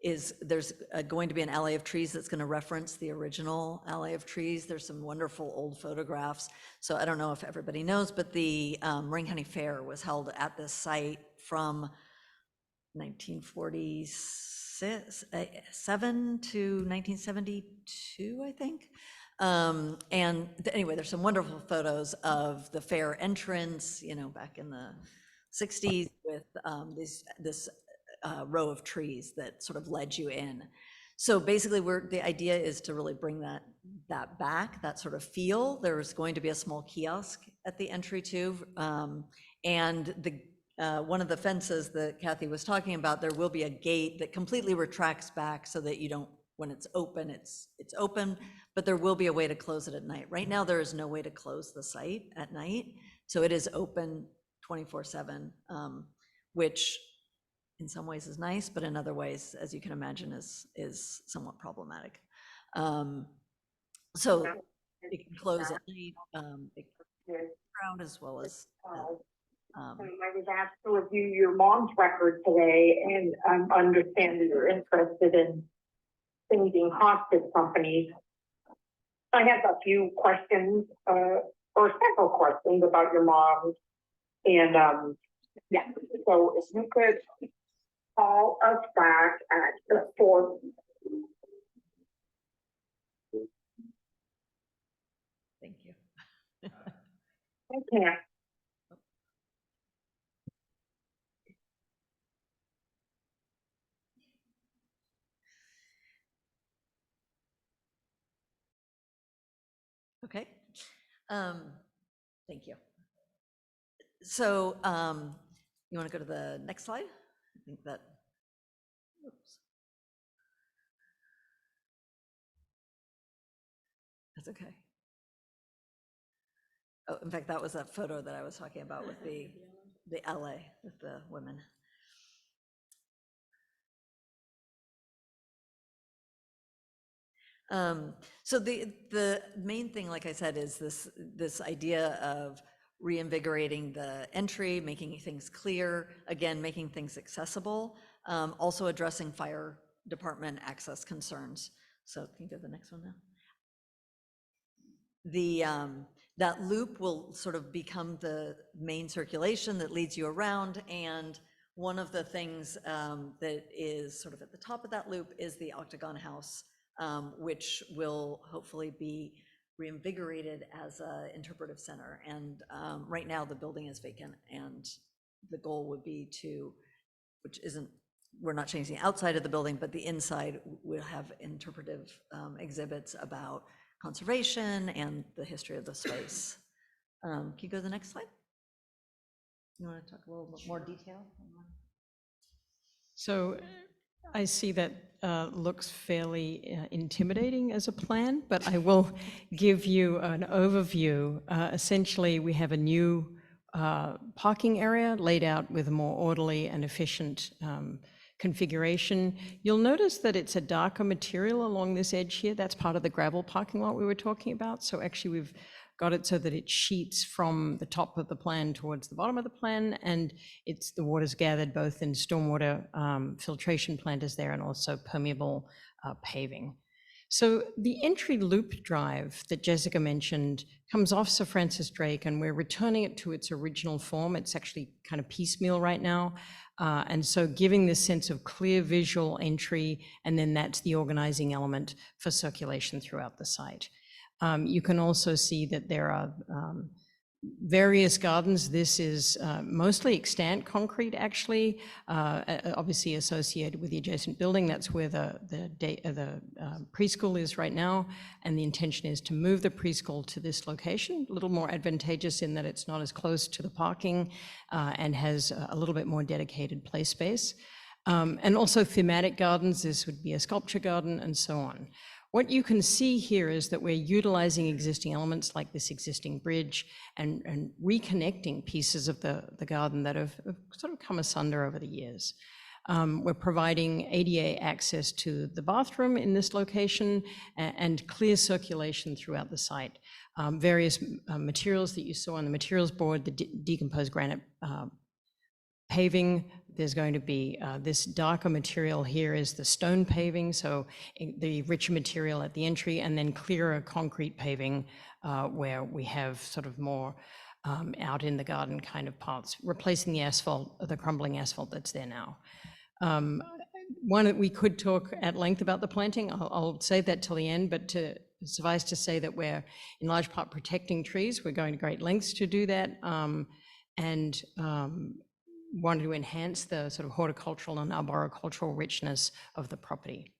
is there's going to be an alley of trees that's going to reference the original alley of trees. There's some wonderful old photographs. So I don't know if everybody knows, but the Marin County Fair was held at this site from 1947 to 1972, I think. Anyway, there's some wonderful photos of the fair entrance, you know, back in the 60s with this row of trees that sort of led you in. So basically, the idea is to really bring that back, that sort of feel. There's going to be a small kiosk at the entry too, and one of the fences that Kathy was talking about, there will be a gate that completely retracts back so that you don't, when it's open, it's open, but there will be a way to close it at night. Right now, there is no way to close the site at night, so it is open 24/7, which in some ways is nice, but in other ways, as you can imagine, is somewhat problematic. So it can close at night, it can crowd as well as. I was asked to review your mom's record today and understand that you're interested in thinking hospice companies. I have a few questions, or several questions about your mom. And yeah, so if you could call us back at the 4. Thank you. I can't. Okay. Thank you. So you want to go to the next slide? I think that, oops. That's okay. Oh, in fact, that was that photo that I was talking about with the LA, with the women. So the main thing, like I said, is this idea of reinvigorating the entry, making things clear, again, making things accessible, also addressing fire department access concerns. So can you go to the next one now? That loop will sort of become the main circulation that leads you around, and one of the things that is sort of at the top of that loop is the Octagon House, which will hopefully be reinvigorated as an interpretive center. And right now the building is vacant, and the goal would be to, which isn't, we're not changing the outside of the building, but the inside will have interpretive exhibits about conservation and the history of the space. Can you go to the next slide? You want to talk a little bit more detail? So I see that looks fairly intimidating as a plan, but I will give you an overview. Essentially, we have a new parking area laid out with a more orderly and efficient configuration. You'll notice that it's a darker material along this edge here. That's part of the gravel parking lot we were talking about. So actually we've got it so that it sheets from the top of the plan towards the bottom of the plan, and it's the water's gathered both in stormwater filtration planters there and also permeable paving. So the entry loop drive that Jessica mentioned comes off Sir Francis Drake, and we're returning it to its original form. It's actually kind of piecemeal right now. And so giving this sense of clear visual entry, and then that's the organizing element for circulation throughout the site. You can also see that there are various gardens. This is mostly extant concrete, actually, obviously associated with the adjacent building. That's where the preschool is right now, and the intention is to move the preschool to this location, a little more advantageous in that it's not as close to the parking and has a little bit more dedicated play space. And also thematic gardens. This would be a sculpture garden and so on. What you can see here is that we're utilizing existing elements like this existing bridge and reconnecting pieces of the garden that have sort of come asunder over the years. We're providing ADA access to the bathroom in this location and clear circulation throughout the site. Various materials that you saw on the materials board, the decomposed granite paving. There's going to be this darker material here is the stone paving, so the richer material at the entry, and then clearer concrete paving where we have sort of more out in the garden kind of parts, replacing the asphalt, the crumbling asphalt that's there now. One that we could talk at length about the planting, I'll save that till the end, but to suffice to say that we're in large part protecting trees. We're going to great lengths to do that, and wanted to enhance the sort of horticultural and arboricultural richness of the property.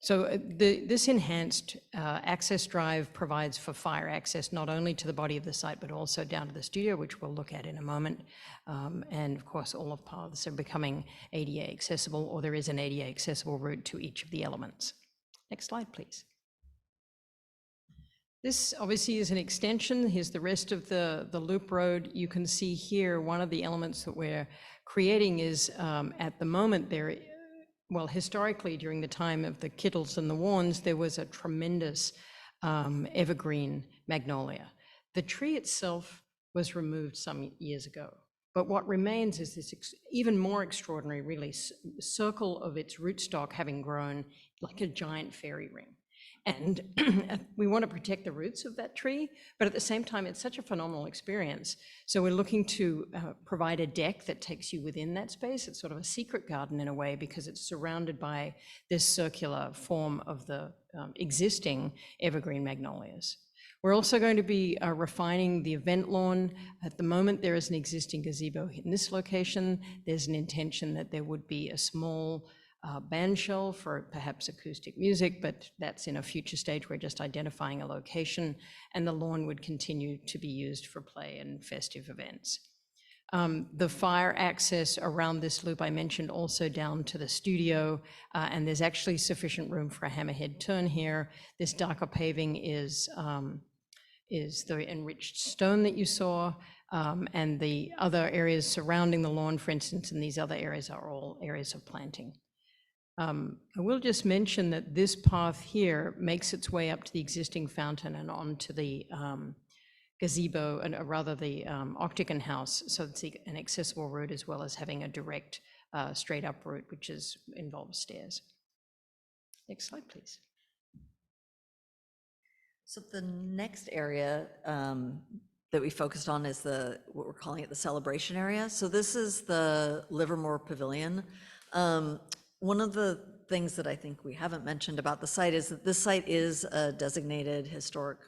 So this enhanced access drive provides for fire access not only to the body of the site, but also down to the studio, which we'll look at in a moment. And of course, all of paths are becoming ADA accessible, or there is an ADA accessible route to each of the elements. Next slide, please. This obviously is an extension. Here's the rest of the loop road. You can see here, one of the elements that we're creating is at the moment there, well, historically during the time of the Kittles and the Warns, there was a tremendous evergreen magnolia. The tree itself was removed some years ago, but what remains is this even more extraordinary, really, circle of its rootstock having grown like a giant fairy ring. And we want to protect the roots of that tree, but at the same time, it's such a phenomenal experience. So we're looking to provide a deck that takes you within that space. It's sort of a secret garden in a way, because it's surrounded by this circular form of the existing evergreen magnolias. We're also going to be refining the event lawn. At the moment, there is an existing gazebo in this location. There's an intention that there would be a small band shell for perhaps acoustic music, but that's in a future stage. We're just identifying a location, and the lawn would continue to be used for play and festive events. The fire access around this loop I mentioned, also down to the studio, and there's actually sufficient room for a hammerhead turn here. This darker paving is the enriched stone that you saw, and the other areas surrounding the lawn, for instance, and these other areas are all areas of planting. I will just mention that this path here makes its way up to the existing fountain and onto the gazebo, and rather the octagon house, so it's an accessible route as well as having a direct straight up route, which involves stairs. Next slide, please. So the next area that we focused on is what we're calling it the celebration area. So this is the Livermore Pavilion. One of the things that I think we haven't mentioned about the site is that this site is a designated historic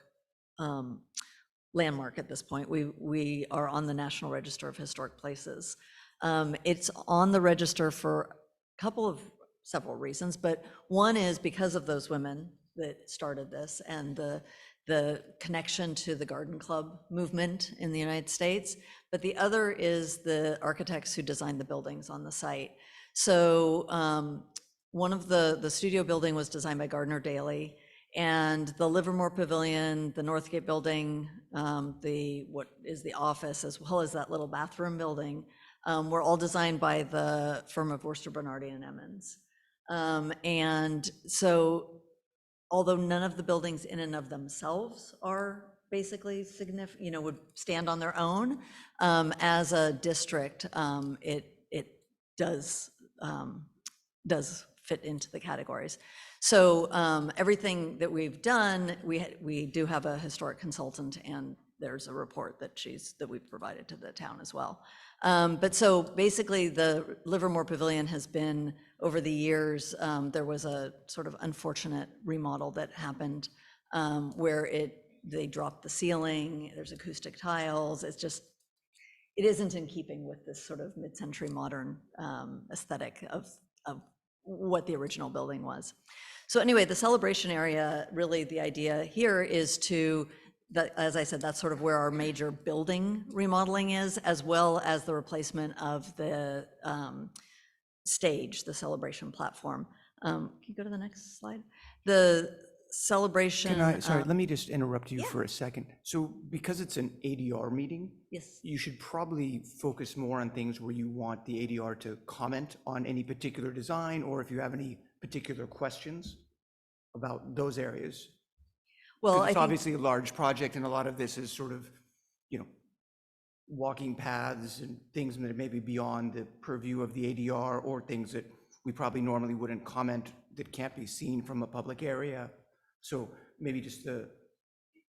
landmark at this point. We are on the National Register of Historic Places. It's on the register for several reasons, but one is because of those women that started this and the connection to the Garden Club movement in the United States. But the other is the architects who designed the buildings on the site. So one of the studio building was designed by Gardner Daly, and the Livermore Pavilion, the Northgate building, what is the office, as well as that little bathroom building, were all designed by the firm of Worcester, Bernardi and Emmons. And so although none of the buildings in and of themselves are basically significant, would stand on their own, as a district, it does fit into the categories. So everything that we've done, we do have a historic consultant, and there's a report that we've provided to the town as well. But so basically the Livermore Pavilion has been, over the years, there was a sort of unfortunate remodel that happened where they dropped the ceiling, there's acoustic tiles, it isn't in keeping with this sort of mid-century modern aesthetic of what the original building was. So anyway, the celebration area, really the idea here is as I said, that's sort of where our major building remodeling is, as well as the replacement of the stage, the celebration platform. Can you go to the next slide? The celebration. Can I, sorry, let me just interrupt you yeah. for a second. So because it's an ADR meeting, Yes. you should probably focus more on things where you want the ADR to comment on any particular design, or if you have any particular questions about those areas. Well, Because I it's think, obviously a large project, and a lot of this is sort of, you know, walking paths and things that may be beyond the purview of the ADR, or things that we probably normally wouldn't comment that can't be seen from a public area. So maybe just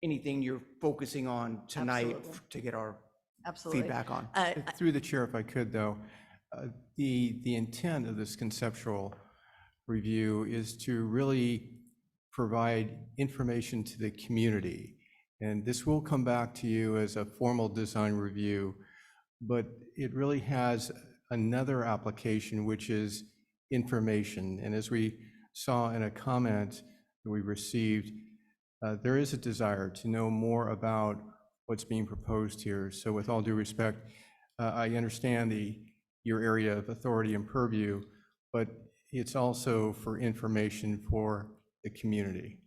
anything you're focusing on tonight Absolutely. to get our absolutely. feedback on. Through the chair, if I could, though, the intent of this conceptual review is to really provide information to the community. And this will come back to you as a formal design review, but it really has another application, which is information. And as we saw in a comment that we received, there is a desire to know more about what's being proposed here. So with all due respect, I understand your area of authority and purview, but it's also for information for the community.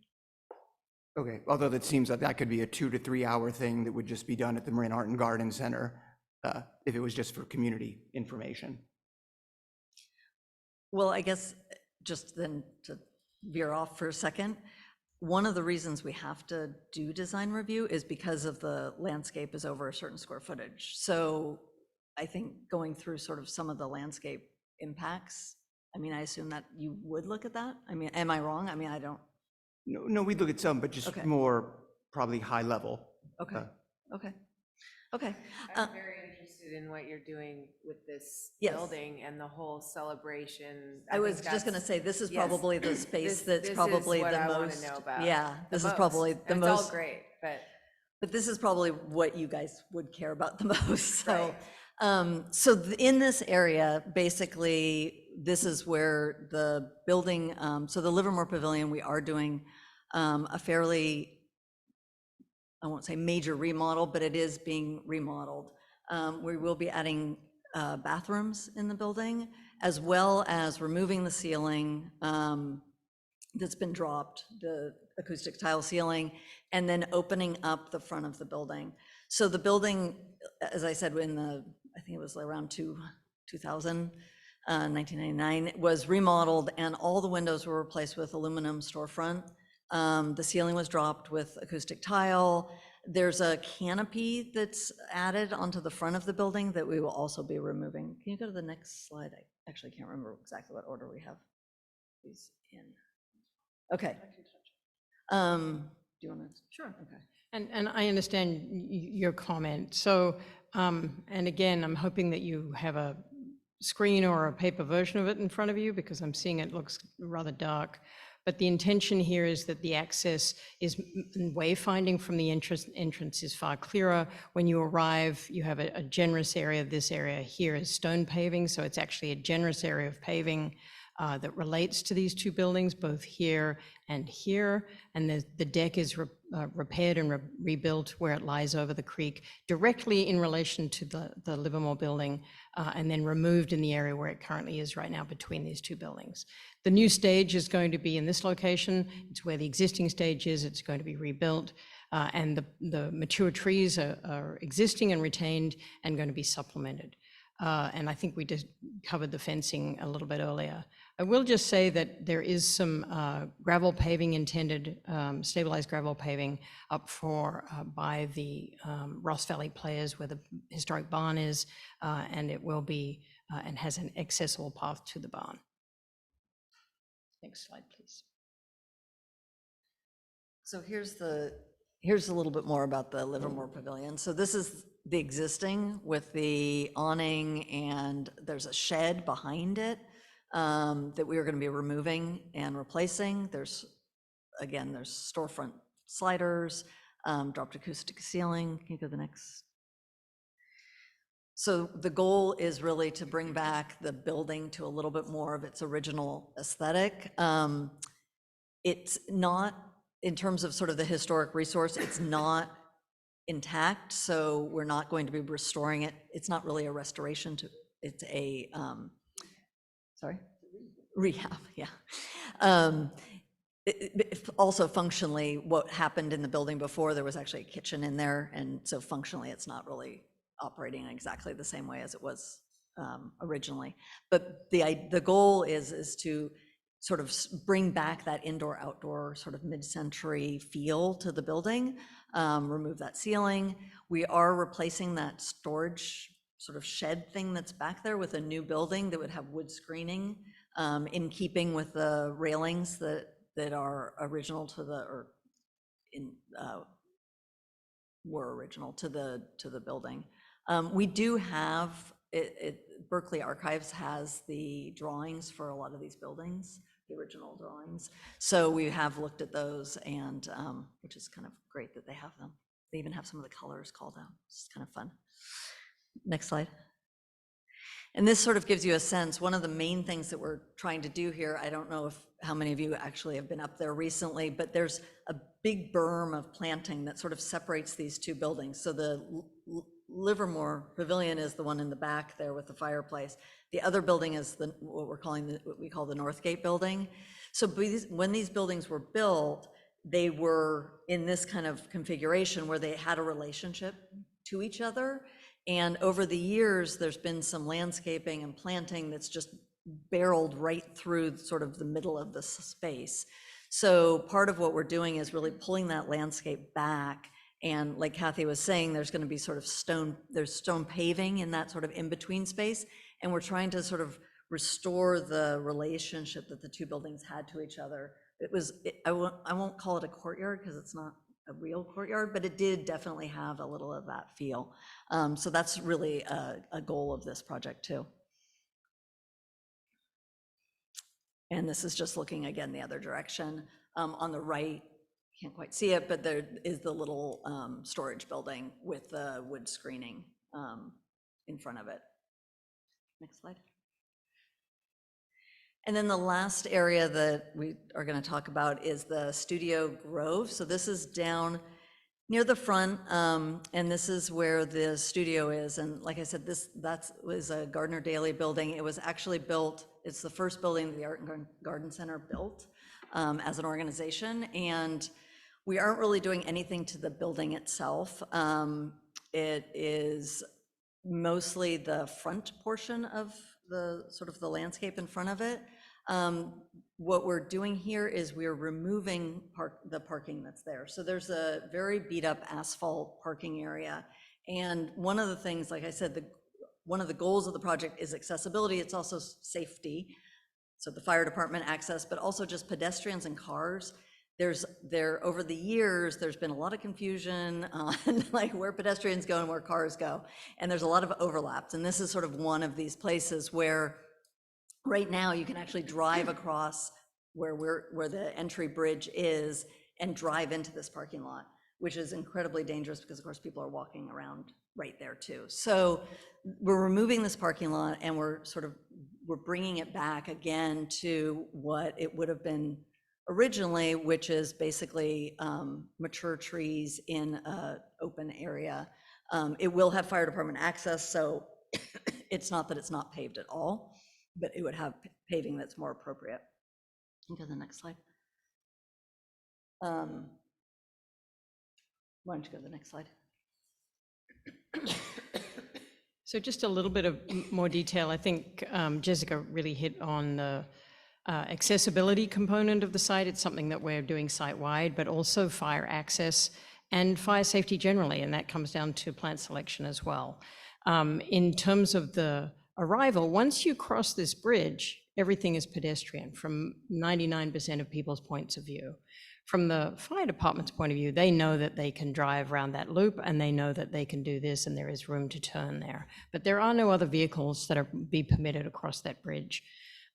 Okay, although that seems like that could be a 2 to 3 hour thing that would just be done at the Marin Art and Garden Center, if it was just for community information. Well, I guess just then to veer off for a second, one of the reasons we have to do design review is because of the landscape is over a certain square footage. So I think going through sort of some of the landscape impacts, I mean, I assume that you would look at that? I mean, am I wrong? I mean, I don't, No, we'd look at some, but just Okay. more probably high level. okay, okay, okay. I'm very interested in what you're doing with this Yes. building and the whole celebration. I was think just gonna that's- say, this is yes. probably the space This that's is probably what the I wanna most. know about Yeah, the this is most. probably the And It's all most, great, but this is probably what you guys would care about the most, so. Right. So in this area, basically, this is where the building, so the Livermore Pavilion, we are doing a fairly, I won't say major remodel, but it is being remodeled. We will be adding bathrooms in the building, as well as removing the ceiling that's been dropped, the acoustic tile ceiling, and then opening up the front of the building. So the building, as I said, I think it was around 2000, 1999, was remodeled, and all the windows were replaced with aluminum storefront. The ceiling was dropped with acoustic tile. There's a canopy that's added onto the front of the building that we will also be removing. Can you go to the next slide? I actually can't remember exactly what order we have these in. Okay. Do you want to? Sure. Okay. And I understand your comment. So, and again, I'm hoping that you have a screen or a paper version of it in front of you, because I'm seeing it looks rather dark. But the intention here is that the access is wayfinding from the entrance is far clearer. When you arrive, you have a generous area. This area here is stone paving, so it's actually a generous area of paving that relates to these two buildings, both here and here. And the deck is repaired and rebuilt where it lies over the creek, directly in relation to the Livermore building, and then removed in the area where it currently is right now between these two buildings. The new stage is going to be in this location. It's where the existing stage is. It's going to be rebuilt. And the mature trees are existing and retained and going to be supplemented. And I think we just covered the fencing a little bit earlier. I will just say that there is some gravel paving intended, stabilized gravel paving up by the Ross Valley Players where the historic barn is, and it will be, and has an accessible path to the barn. Next slide, please. So here's a little bit more about the Livermore Pavilion. So this is the existing with the awning, and there's a shed behind it that we are going to be removing and replacing. There's storefront sliders, dropped acoustic ceiling. Can you go to the next? So the goal is really to bring back the building to a little bit more of its original aesthetic. It's not, in terms of sort of the historic resource, it's not intact, so we're not going to be restoring it. It's not really a restoration it's a, sorry? Rehab, yeah. Also functionally, what happened in the building before, there was actually a kitchen in there, and so functionally, it's not really operating exactly the same way as it was originally. But the goal is to sort of bring back that indoor-outdoor sort of mid-century feel to the building, remove that ceiling. We are replacing that storage sort of shed thing that's back there with a new building that would have wood screening, in keeping with the railings that are original to the, or in, were original to the building. We do have, Berkeley Archives has the drawings for a lot of these buildings, the original drawings. So we have looked at those, and which is kind of great that they have them. They even have some of the colors called out. It's kind of fun. Next slide. And this sort of gives you a sense. One of the main things that we're trying to do here, I don't know how many of you actually have been up there recently, but there's a big berm of planting that sort of separates these two buildings. So the Livermore Pavilion is the one in the back there with the fireplace. The other building is what we call the Northgate building. So when these buildings were built, they were in this kind of configuration where they had a relationship to each other. And over the years, there's been some landscaping and planting that's just barreled right through sort of the middle of the space. So part of what we're doing is really pulling that landscape back. And like Kathy was saying, there's going to be sort of stone paving in that sort of in-between space. And we're trying to sort of restore the relationship that the two buildings had to each other. I won't call it a courtyard because it's not a real courtyard, but it did definitely have a little of that feel. So that's really a goal of this project too. And this is just looking again the other direction. On the right, can't quite see it, but there is the little storage building with the wood screening in front of it. Next slide. And then the last area that we are going to talk about is the Studio Grove. So this is down near the front, and this is where the studio is. And like I said, that was a Gardner Daly building. It was actually built, it's the first building the Art and Garden Center built as an organization. And we aren't really doing anything to the building itself. It is mostly the front portion of the sort of the landscape in front of it. What we're doing here is we're removing the parking that's there. So there's a very beat up asphalt parking area. And one of the things, like I said, one of the goals of the project is accessibility. It's also safety. So the fire department access, but also just pedestrians and cars. Over the years, there's been a lot of confusion on like where pedestrians go and where cars go. And there's a lot of overlaps. And this is sort of one of these places where right now you can actually drive across where the entry bridge is and drive into this parking lot, which is incredibly dangerous because of course people are walking around right there too. So we're removing this parking lot and we're bringing it back again to what it would have been originally, which is basically mature trees in an open area. It will have fire department access, so it's not that it's not paved at all, but it would have paving that's more appropriate. Go to the next slide. Why don't you go to the next slide? So just a little bit of more detail. I think Jessica really hit on the accessibility component of the site. It's something that we're doing site-wide, but also fire access and fire safety generally, and that comes down to plant selection as well. In terms of the arrival, once you cross this bridge, everything is pedestrian from 99% of people's points of view. From the fire department's point of view, they know that they can drive around that loop and they know that they can do this and there is room to turn there. But there are no other vehicles that are be permitted across that bridge.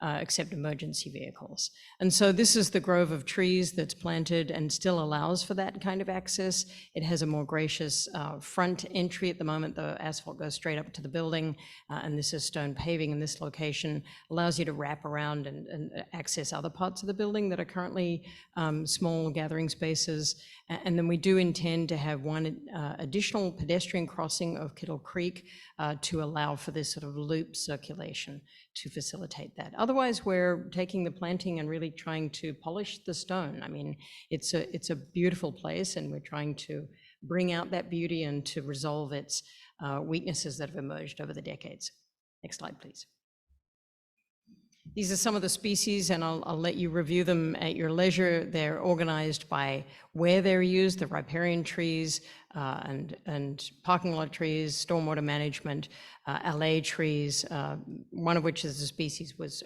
Except emergency vehicles. And so this is the grove of trees that's planted and still allows for that kind of access. It has a more gracious front entry at the moment. The asphalt goes straight up to the building, and this is stone paving in this location, allows you to wrap around and access other parts of the building that are currently small gathering spaces. And then we do intend to have one additional pedestrian crossing of Kittle Creek to allow for this sort of loop circulation to facilitate that. otherwise, we're taking the planting and really trying to polish the stone. I mean, it's a beautiful place, and we're trying to bring out that beauty and to resolve its weaknesses that have emerged over the decades. Next slide, please. These are some of the species, and I'll let you review them at your leisure. They're organized by where they're used, the riparian trees and parking lot trees, stormwater management, LA trees, one of which is a species was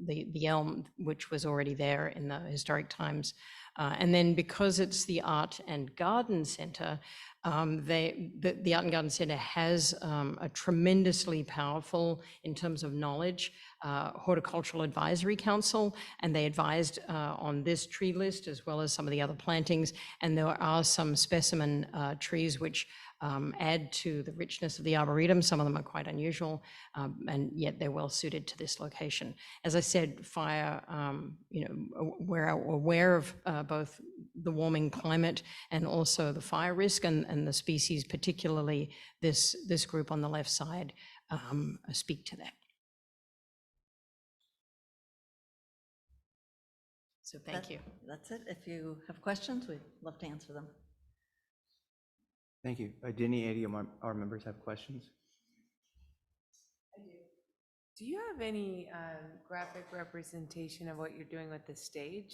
the elm, which was already there in the historic times. And then because it's the Art and Garden Center, the Art and Garden Center has a tremendously powerful, in terms of knowledge, Horticultural Advisory Council, and they advised on this tree list as well as some of the other plantings. And there are some specimen trees which add to the richness of the Arboretum. Some of them are quite unusual, and yet they're well suited to this location. As I said, fire, we're aware of both the warming climate and also the fire risk, and the species, particularly this group on the left side, speak to that. So thank you. That's it. If you have questions, we'd love to answer them. Thank you. Do any ADR members have questions? Do you have any graphic representation of what you're doing with the stage?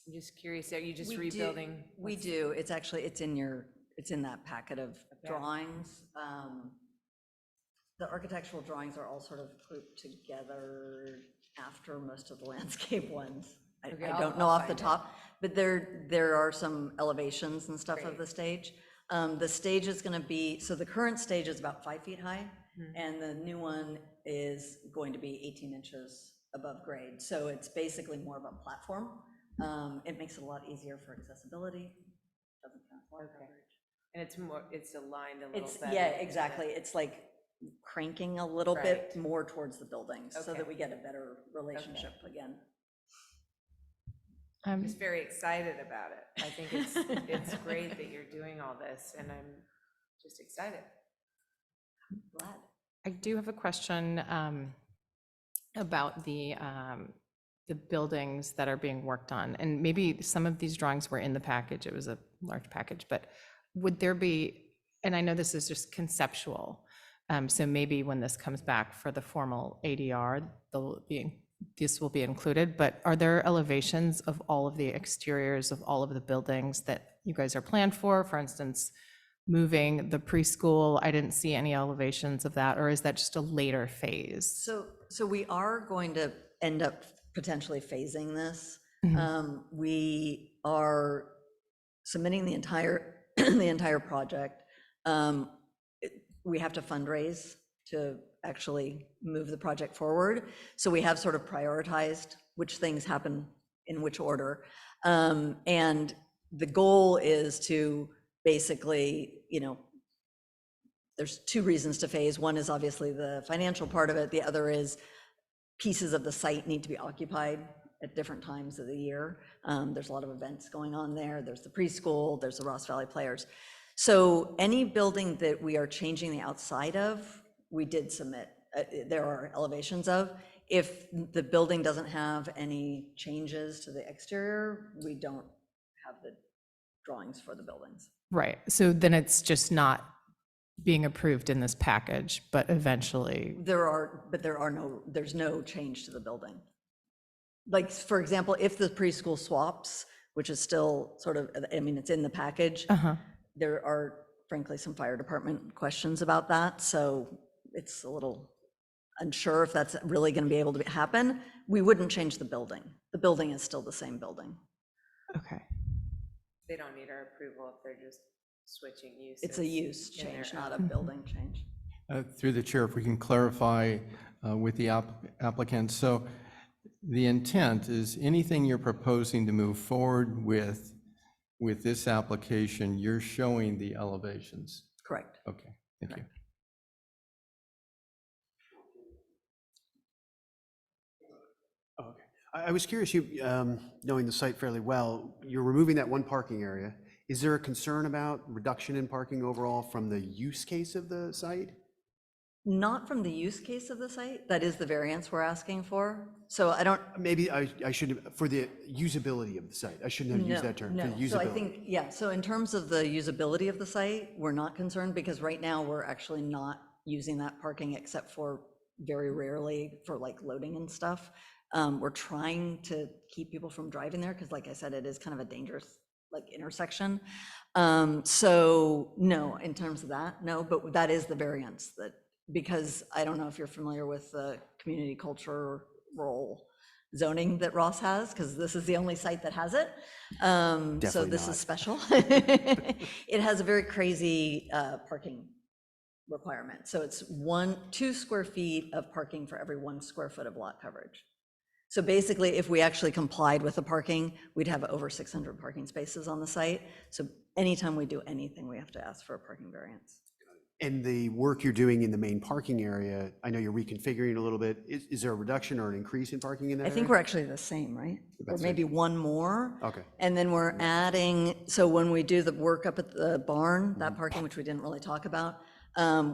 I'm just curious, are you just rebuilding? We do. It's actually, it's in that packet of drawings. The architectural drawings are all sort of grouped together after most of the landscape ones. I don't know off the top, but there are some elevations and stuff of the stage. The stage is going to be, so the current stage is about 5 feet high, and the new one is going to be 18 inches above grade. So it's basically more of a platform. It makes it a lot easier for accessibility. Doesn't count floor coverage. And it's aligned a little better. Yeah, exactly. It's like cranking a little bit more towards the buildings so that we get a better relationship again. I'm just very excited about it. I think it's great that you're doing all this, and I'm just excited. Glad. I do have a question about the buildings that are being worked on, and maybe some of these drawings were in the package. It was a large package, but would there be, and I know this is just conceptual, so maybe when this comes back for the formal ADR, this will be included, but are there elevations of all of the exteriors of all of the buildings that you guys are planned for? For instance, moving the preschool, I didn't see any elevations of that, or is that just a later phase? So we are going to end up potentially phasing this. We are submitting the entire project. We have to fundraise to actually move the project forward. So we have sort of prioritized which things happen in which order. And the goal is to basically, there's two reasons to phase. One is obviously the financial part of it. The other is pieces of the site need to be occupied at different times of the year. There's a lot of events going on there. There's the preschool, there's the Ross Valley Players. So any building that we are changing the outside of, we did submit, there are elevations of. If the building doesn't have any changes to the exterior, we don't have the drawings for the buildings. Right, so then it's just not being approved in this package, but eventually. There's no change to the building. Like, for example, if the preschool swaps, which is still sort of, it's in the package, there are frankly some fire department questions about that. So it's a little unsure if that's really going to be able to happen. We wouldn't change the building. The building is still the same building. Okay. They don't need our approval if they're just switching uses. It's a use change, not a building change. Through the chair, if we can clarify with the applicant. So the intent is anything you're proposing to move forward with this application, you're showing the elevations. Correct. Okay, thank you. Okay. I was curious, knowing the site fairly well, you're removing that one parking area. Is there a concern about reduction in parking overall from the use case of the site? Not from the use case of the site, that is the variance we're asking for. So I don't, Maybe I should have, for the usability of the site, I shouldn't have used that term, for the no. So I usability. think, yeah, so in terms of the usability of the site, we're not concerned because right now we're actually not using that parking except for very rarely for like loading and stuff. We're trying to keep people from driving there because like I said, it is kind of a dangerous like intersection. So no, in terms of that, no, but that is the variance that, because I don't know if you're familiar with the community culture role zoning that Ross has, because this is the only site that has it. So Definitely this not. is special. It has a very crazy parking requirement. So it's 2 square feet of parking for every 1 square foot of lot coverage. So basically, if we actually complied with the parking, we'd have over 600 parking spaces on the site. So anytime we do anything, we have to ask for a parking variance. And the work you're doing in the main parking area, I know you're reconfiguring a little bit. Is there a reduction or an increase in parking in that I think area? we're actually the same, right? Or That's it. maybe one more. Okay. And then we're adding, so when we do the work up at the barn, that parking, which we didn't really talk about,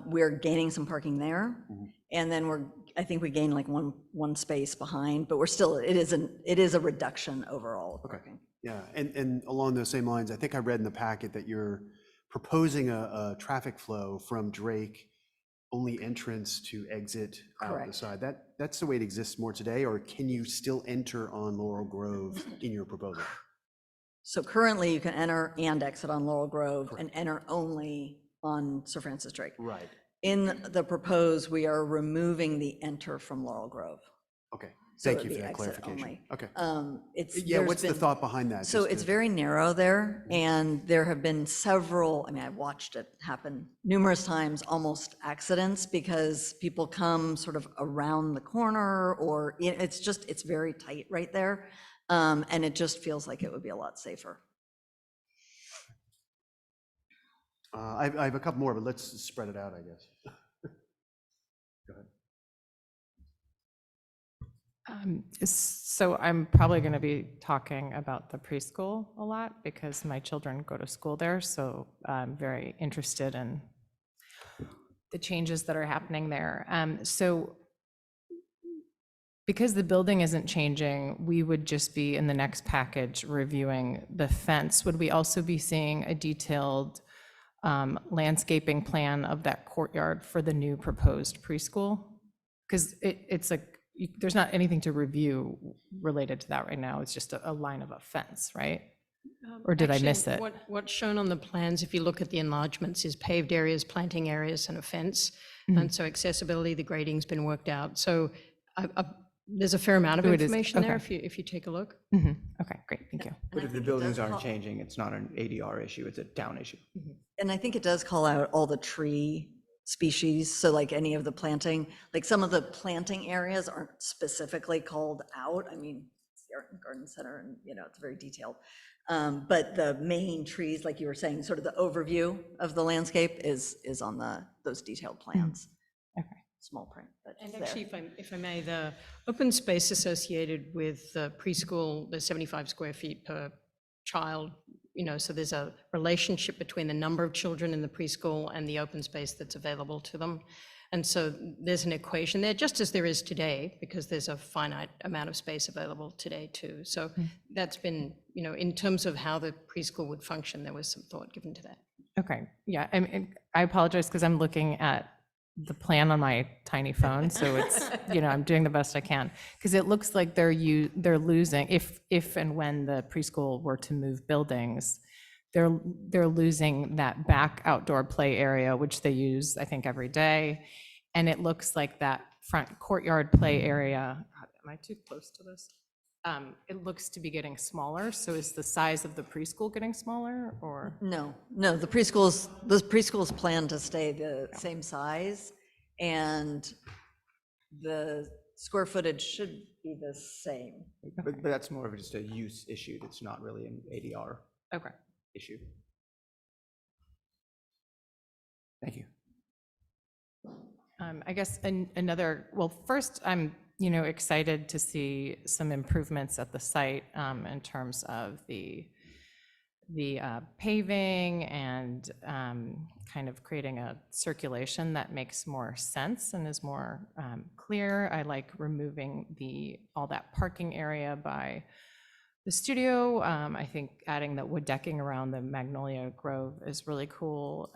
we're gaining some parking there. And then I think we gain like one space behind, but we're still, it is a reduction overall of parking. Yeah, and along those same lines, I think I read in the packet that you're proposing a traffic flow from Drake, only entrance to exit out the Correct. side. That's the way it exists more today, or can you still enter on Laurel Grove in your proposal? So currently you can enter and exit on Laurel Grove and enter only on Sir Francis Drake. Right, In the proposed, we are removing the enter from Laurel Grove. okay. So Thank it'd you be for that exit clarification. only. Okay. It's. Yeah, there's what's the been- thought behind that? So Just it's to- very narrow there, and there have been several, I mean, I've watched it happen numerous times, almost accidents, because people come sort of around the corner, or it's very tight right there. And it just feels like it would be a lot safer. I have a couple more, but let's spread it out, I guess. Go ahead. So I'm probably going to be talking about the preschool a lot because my children go to school there. So I'm very interested in the changes that are happening there. So because the building isn't changing, we would just be in the next package reviewing the fence. Would we also be seeing a detailed landscaping plan of that courtyard for the new proposed preschool? Because it's like, there's not anything to review related to that right now. It's just a line of a fence, right? Or did I miss Actually, it? What's shown on the plans, if you look at the enlargements, is paved areas, planting areas, and a fence. Mm-hmm. And so accessibility, the grading's been worked out. So there's a fair amount of Oh, it is. information there Okay. if you take a look. Mhm. Okay, great, thank you. And But I if the think it buildings does aren't call- changing, it's not an ADR issue, it's a town issue. And I think it does call out all the tree species, so like any of the planting, like some of the planting areas aren't specifically called out. I mean, it's the Art and Garden Center and, it's very detailed. But the main trees, like you were saying, sort of the overview of the landscape is on those detailed plans. Okay. Small print, but And it's actually, there. if I may, the open space associated with the preschool, the 75 square feet per child, so there's a relationship between the number of children in the preschool and the open space that's available to them. And so there's an equation there, just as there is today, because there's a finite amount of space available today too. So that's been, in terms of how the preschool would function, there was some thought given to that. Okay, yeah, I apologize because I'm looking at the plan on my tiny phone, so it's, I'm doing the best I can. Because it looks like they're losing, if and when the preschool were to move buildings, they're losing that back outdoor play area, which they use, I think, every day. And it looks like that front courtyard play area, am I too close to this? It looks to be getting smaller, so is the size of the preschool getting smaller, or? No, the preschool's planned to stay the same size, and the square footage should be the same. But that's more of just a use issue, it's not really an ADR Okay. issue. Thank you. I guess first, I'm, excited to see some improvements at the site in terms of the the paving and kind of creating a circulation that makes more sense and is more clear. I like removing all that parking area by the studio. I think adding the wood decking around the Magnolia Grove is really cool.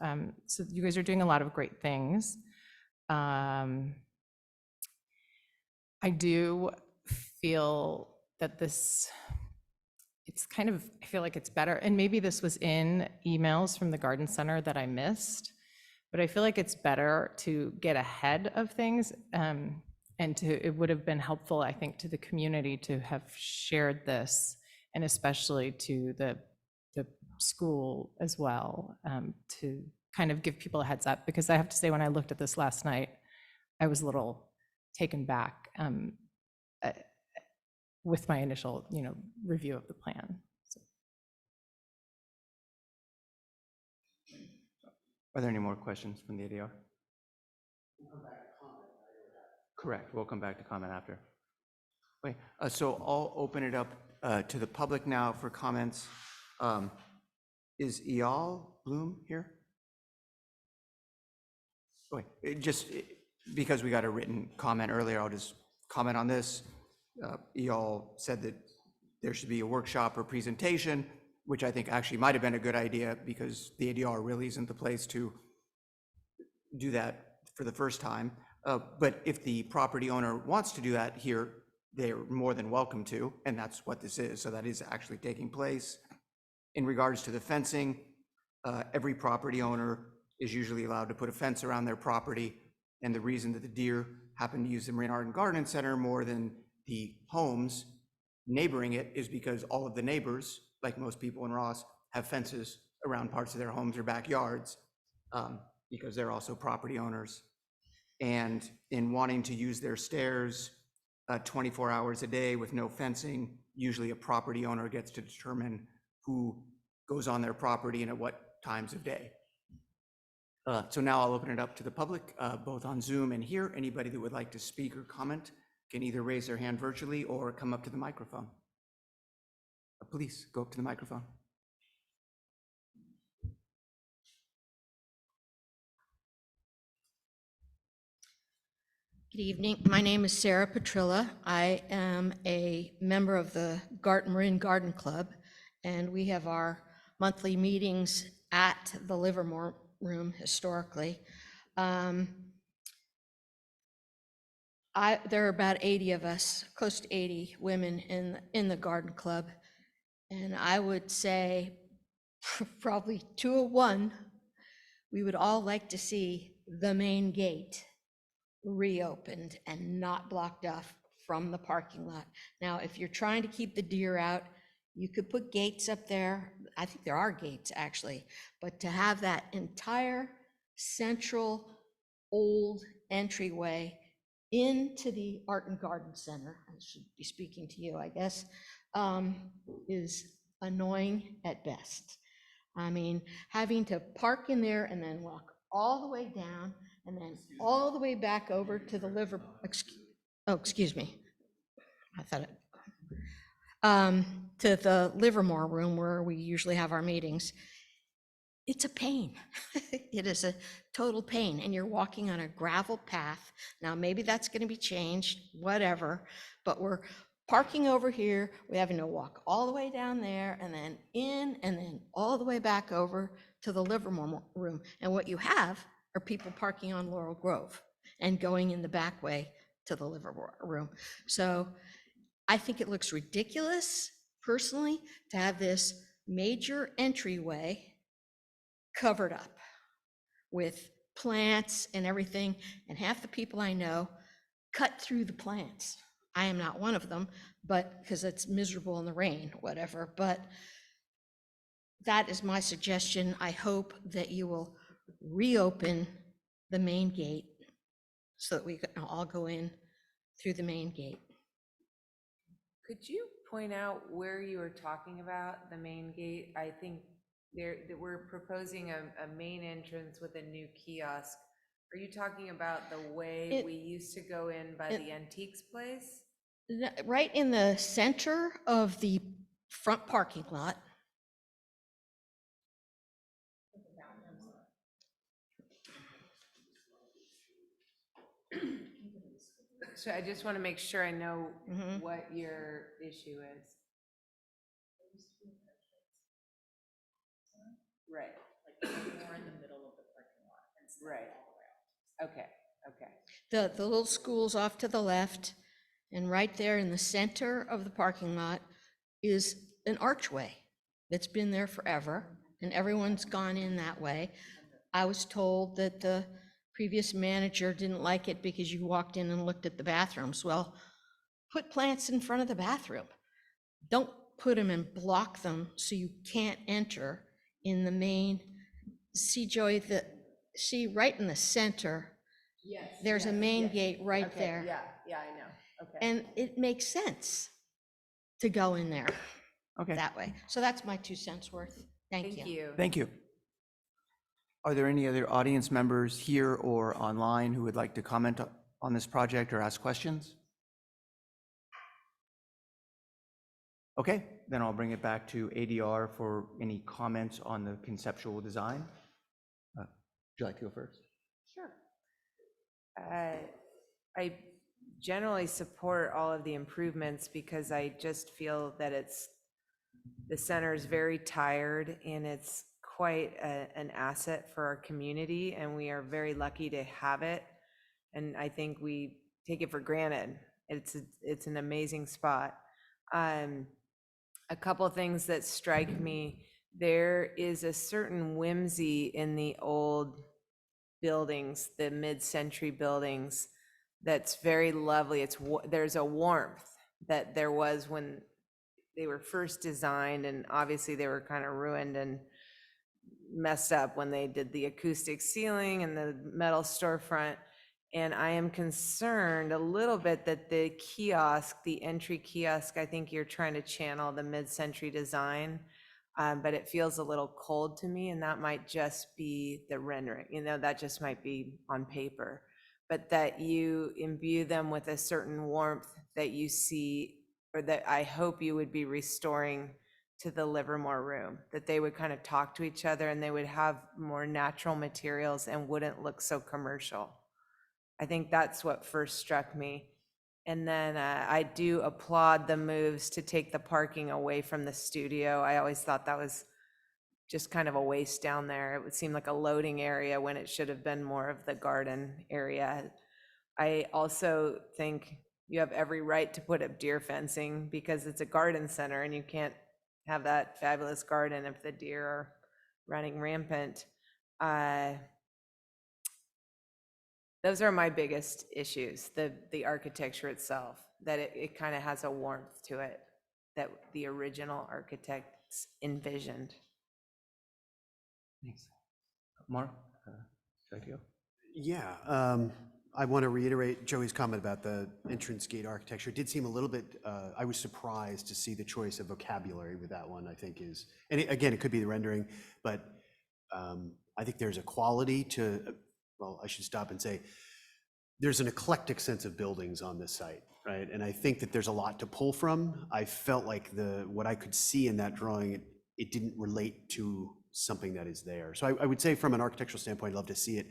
So you guys are doing a lot of great things. I do feel that I feel like it's better, and maybe this was in emails from the garden center that I missed, but I feel like it's better to get ahead of things. It would have been helpful, I think, to the community to have shared this, and especially to the school as well, to kind of give people a heads up, because I have to say, when I looked at this last night, I was a little taken back with my initial, review of the plan. So. Are there any more questions from the ADR? Correct. We'll come back to comment after. Okay, so I'll open it up to the public now for comments. Is Eyal Bloom here? Okay, because we got a written comment earlier, I'll just comment on this. Eyal said that there should be a workshop or presentation, which I think actually might have been a good idea, because the ADR really isn't the place to do that for the first time. But if the property owner wants to do that here, they're more than welcome to, and that's what this is. So that is actually taking place. In regards to the fencing, every property owner is usually allowed to put a fence around their property. And the reason that the deer happen to use the Marine Art and Garden Center more than the homes neighboring it is because all of the neighbors, like most people in Ross, have fences around parts of their homes or backyards, because they're also property owners. And in wanting to use their stairs 24 hours a day with no fencing, usually a property owner gets to determine who goes on their property and at what times of day. So now I'll open it up to the public, both on Zoom and here. Anybody that would like to speak or comment can either raise their hand virtually or come up to the microphone. Please go up to the microphone. Good evening. My name is Sarah Petrilla. I am a member of the Marine Garden Club, and we have our monthly meetings at the Livermore Room historically. There are about 80 of us, close to 80 women in the garden club, and I would say probably 201, we would all like to see the main gate reopened and not blocked off from the parking lot. Now, if you're trying to keep the deer out, you could put gates up there. I think there are gates actually, but to have that entire central old entryway into the Art and Garden Center, I should be speaking to you, I guess, is annoying at best. I mean, having to park in there and then walk all the way down and then all the way back over to the excuse me. I thought it, to the Livermore Room where we usually have our meetings. It's a pain. It is a total pain. And you're walking on a gravel path. Now, maybe that's going to be changed, whatever, but we're parking over here. We're having to walk all the way down there and then in and then all the way back over to the Livermore Room. And what you have are people parking on Laurel Grove and going in the back way to the Livermore Room. So I think it looks ridiculous, personally, to have this major entryway covered up with plants and everything, and half the people I know cut through the plants. I am not one of them, but because it's miserable in the rain, whatever, but that is my suggestion. I hope that you will reopen the main gate so that we can all go in through the main gate. Could you point out where you were talking about the main gate? I think that we're proposing a main entrance with a new kiosk. Are you talking about the way we used to go in by the antiques place? Right in the center of the front parking lot, so I just want to make sure I know Mhm. what your issue is. Right. More in the middle of the parking lot. Right. Okay, okay. The little school's off to the left, and right there in the center of the parking lot is an archway that's been there forever, and everyone's gone in that way. I was told that the previous manager didn't like it because you walked in and looked at the bathrooms. Well, put plants in front of the bathroom. Don't put them and block them so you can't enter in the main. See, Joey, see right in the center, Yes. there's a yes, main yes. gate right Okay, there. Yeah, I know. Okay. And it makes sense to go in there Okay, that way. So that's my 2 cents worth. Thank Thank you. you. thank you. Are there any other audience members here or online who would like to comment on this project or ask questions? Okay, then I'll bring it back to ADR for any comments on the conceptual design. Would you like to go first? Sure. I generally support all of the improvements because I just feel that the center is very tired and it's quite an asset for our community, and we are very lucky to have it. And I think we take it for granted. It's an amazing spot. A couple things that strike me, there is a certain whimsy in the old buildings, the mid-century buildings, that's very lovely. There's a warmth that there was when they were first designed, and obviously they were kind of ruined and messed up when they did the acoustic ceiling and the metal storefront. And I am concerned a little bit that the kiosk, the entry kiosk, I think you're trying to channel the mid-century design, but it feels a little cold to me, and that might just be the rendering, that just might be on paper. But that you imbue them with a certain warmth that you see, or that I hope you would be restoring to the Livermore room, that they would kind of talk to each other and they would have more natural materials and wouldn't look so commercial. I think that's what first struck me. And then I do applaud the moves to take the parking away from the studio. I always thought that was just kind of a waste down there. It would seem like a loading area when it should have been more of the garden area. I also think you have every right to put up deer fencing because it's a garden center and you can't have that fabulous garden if the deer are running rampant. Those are my biggest issues, the architecture itself, that it kind of has a warmth to it that the original architects envisioned. Thanks. Mark, should I go? Yeah, I want to reiterate Joey's comment about the entrance gate architecture. It did seem a little bit, I was surprised to see the choice of vocabulary with that one, I think is, and again, it could be the rendering, but I think there's a quality to, well, I should stop and say, there's an eclectic sense of buildings on this site, right? And I think that there's a lot to pull from. I felt like what I could see in that drawing, it didn't relate to something that is there. So I would say from an architectural standpoint, I'd love to see it.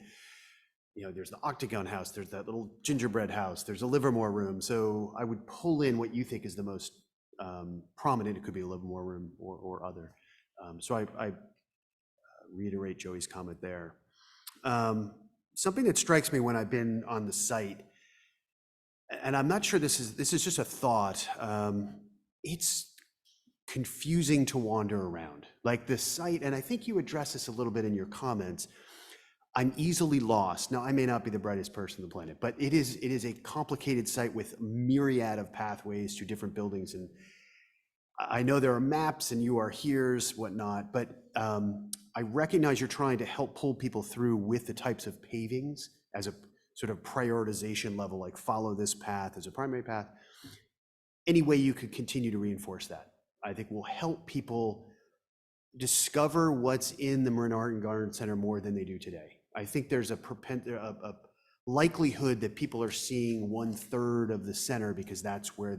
There's the Octagon house, there's that little gingerbread house, there's a Livermore room. So I would pull in what you think is the most prominent. It could be a Livermore room or other. So I reiterate Joey's comment there. Something that strikes me when I've been on the site, and I'm not sure this is just a thought, it's confusing to wander around. Like the site, and I think you address this a little bit in your comments, I'm easily lost. Now, I may not be the brightest person on the planet, but it is a complicated site with a myriad of pathways to different buildings. And I know there are maps and you are here's, whatnot, but I recognize you're trying to help pull people through with the types of pavings as a sort of prioritization level, like follow this path as a primary path. Any way you could continue to reinforce that, I think will help people discover what's in the Marin Art and Garden Center more than they do today. I think there's a likelihood that people are seeing 1/3 of the center because that's what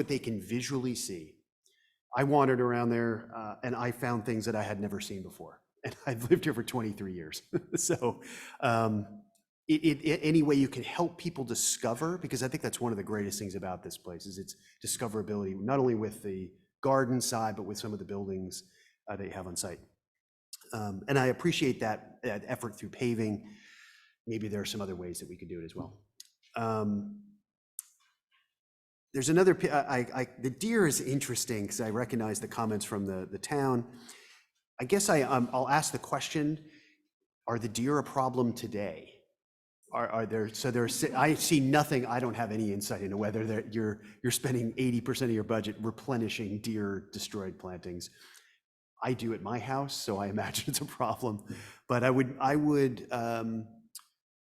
they can visually see. I wandered around there and I found things that I had never seen before. And I've lived here for 23 years. So any way you can help people discover, because I think that's one of the greatest things about this place is its discoverability, not only with the garden side, but with some of the buildings that you have on site. And I appreciate that effort through paving. Maybe there are some other ways that we could do it as well. There's another, the deer is interesting because I recognize the comments from the town. I guess I'll ask the question, are the deer a problem today? Are there, so there's, I see nothing, I don't have any insight into whether you're spending 80% of your budget replenishing deer destroyed plantings. I do at my house, so I imagine it's a problem. But I would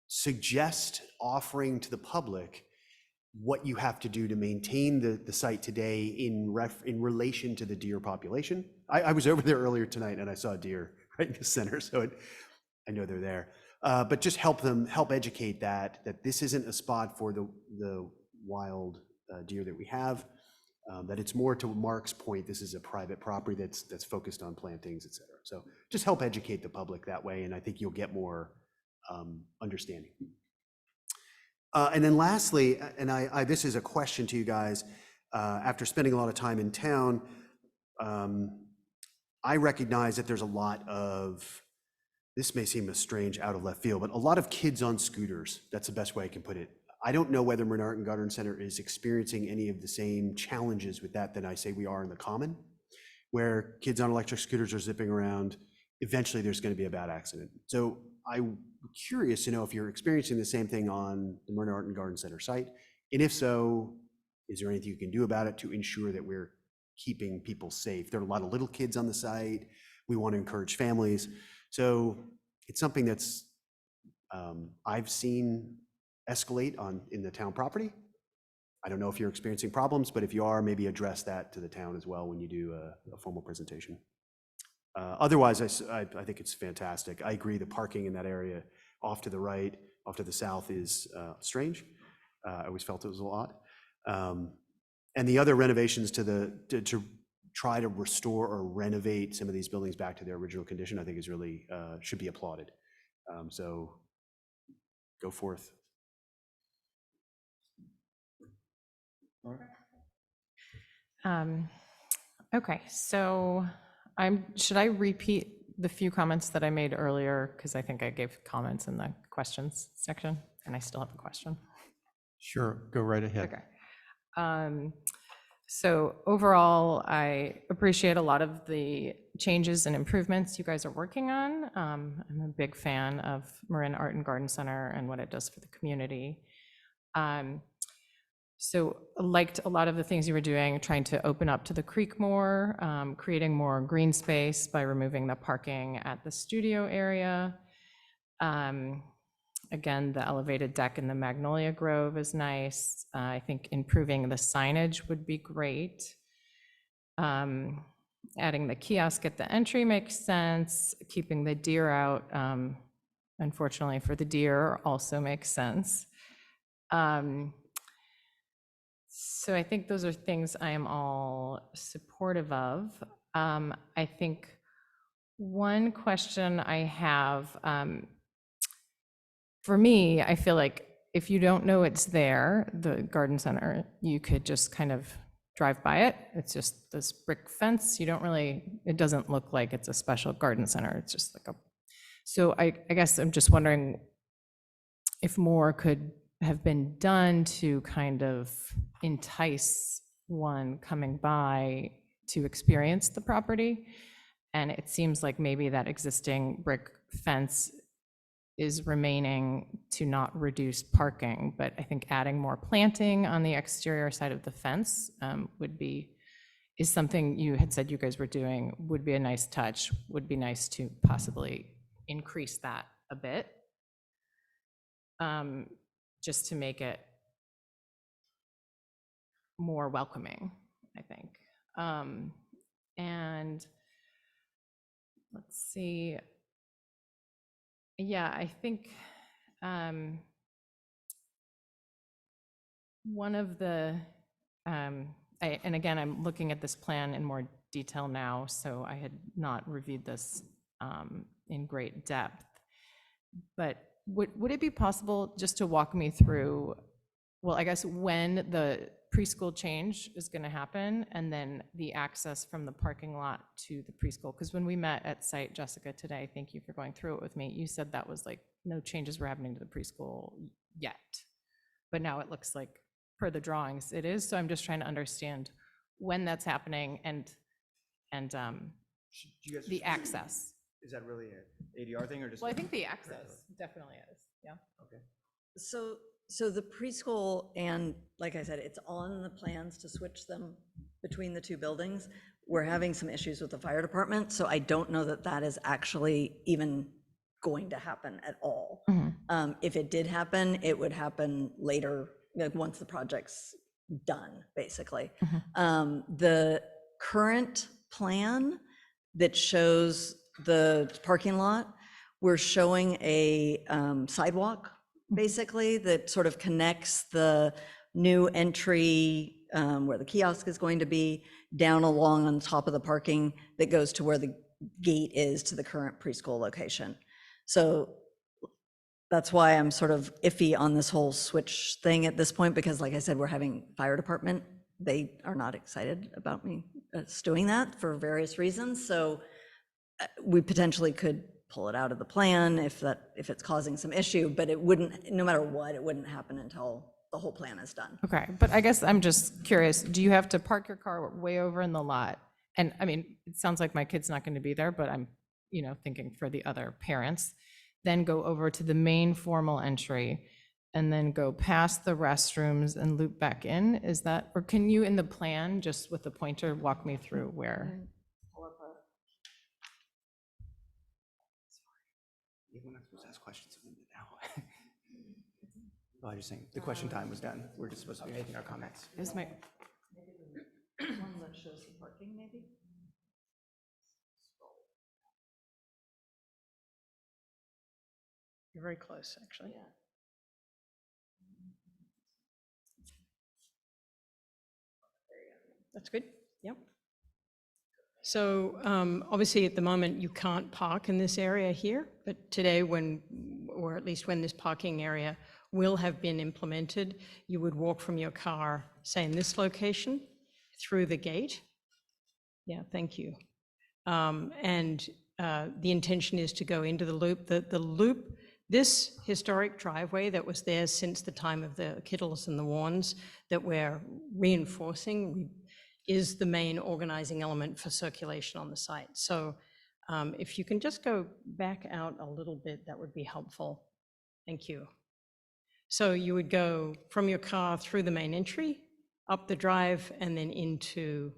suggest offering to the public what you have to do to maintain the site today in relation to the deer population. I was over there earlier tonight and I saw a deer right in the center, so I know they're there. But just help educate that this isn't a spot for the wild deer that we have, that it's more to Mark's point, this is a private property that's focused on plantings, et cetera. So just help educate the public that way, and I think you'll get more understanding. And then lastly, and this is a question to you guys, after spending a lot of time in town, I recognize that there's a lot of, this may seem a strange out of left field, but a lot of kids on scooters. That's the best way I can put it. I don't know whether Menard Garden Center is experiencing any of the same challenges with that I say we are in the Common, where kids on electric scooters are zipping around. Eventually there's going to be a bad accident. So I'm curious to know if you're experiencing the same thing on the Menard Garden Center site. And if so, is there anything you can do about it to ensure that we're keeping people safe? There are a lot of little kids on the site. We want to encourage families. So it's something that's I've seen escalate in the town property. I don't know if you're experiencing problems, but if you are, maybe address that to the town as well when you do a formal presentation. Otherwise, I think it's fantastic. I agree, the parking in that area off to the right, off to the south is strange. I always felt it was a lot. And the other renovations to try to restore or renovate some of these buildings back to their original condition, I think is really, should be applauded. So go forth. Okay, so should I repeat the few comments that I made earlier? Because I think I gave comments in the questions section, and I still have a question. Sure, go right ahead. Okay. So overall, I appreciate a lot of the changes and improvements you guys are working on. I'm a big fan of Marin Art and Garden Center and what it does for the community. So I liked a lot of the things you were doing, trying to open up to the creek more, creating more green space by removing the parking at the studio area. Again, the elevated deck in the Magnolia Grove is nice. I think improving the signage would be great. Adding the kiosk at the entry makes sense. Keeping the deer out, unfortunately for the deer, also makes sense. So I think those are things I am all supportive of. I think one question I have, for me, I feel like if you don't know it's there, the garden center, you could just kind of drive by it. It's just this brick fence. You don't really, it doesn't look like it's a special garden center. It's just like so I guess I'm just wondering if more could have been done to kind of entice one coming by to experience the property. And it seems like maybe that existing brick fence is remaining to not reduce parking, but I think adding more planting on the exterior side of the fence is something you had said you guys were doing, would be a nice touch, would be nice to possibly increase that a bit, just to make it more welcoming, I think. And let's see. Yeah, I think one of the, and again, I'm looking at this plan in more detail now, so I had not reviewed this in great depth, but would it be possible just to walk me through, well, I guess when the preschool change is going to happen and then the access from the parking lot to the preschool? Because when we met at site, Jessica, today, thank you for going through it with me, you said that was like, no changes were happening to the preschool yet. But now it looks like, per the drawings, it is. So I'm just trying to understand when that's happening and the access. Is that really an ADR thing or just? Well, I think the access definitely is, yeah. Okay. So the preschool, and like I said, it's on the plans to switch them between the two buildings. We're having some issues with the fire department, so I don't know that that is actually even going to happen at all. If it did happen, it would happen later, like once the project's done, basically. The current plan that shows the parking lot, we're showing a sidewalk, basically, that sort of connects the new entry where the kiosk is going to be down along on top of the parking that goes to where the gate is to the current preschool location. So that's why I'm sort of iffy on this whole switch thing at this point, because like I said, we're having fire department. They are not excited about me doing that for various reasons. So we potentially could pull it out of the plan if it's causing some issue, but it wouldn't, no matter what, it wouldn't happen until the whole plan is done. Okay, but I guess I'm just curious, do you have to park your car way over in the lot? And I mean, it sounds like my kid's not going to be there, but I'm, thinking for the other parents, then go over to the main formal entry and then go past the restrooms and loop back in? Is that, or can you in the plan, just with the pointer, walk me through where? We're not supposed to ask questions of them now. Well, I was just saying, the question time was done. We're just supposed to be making our comments. Is my, One that shows the parking, maybe? You're very close, actually. Yeah. That's good, yep. So obviously, at the moment, you can't park in this area here, but today or at least when this parking area will have been implemented, you would walk from your car, say in this location, through the gate. Yeah, thank you. And the intention is to go into the loop. The loop, this historic driveway that was there since the time of the Kittles and the Warns that we're reinforcing is the main organizing element for circulation on the site. So if you can just go back out a little bit, that would be helpful. Thank you. So you would go from your car through the main entry, up the drive, and then into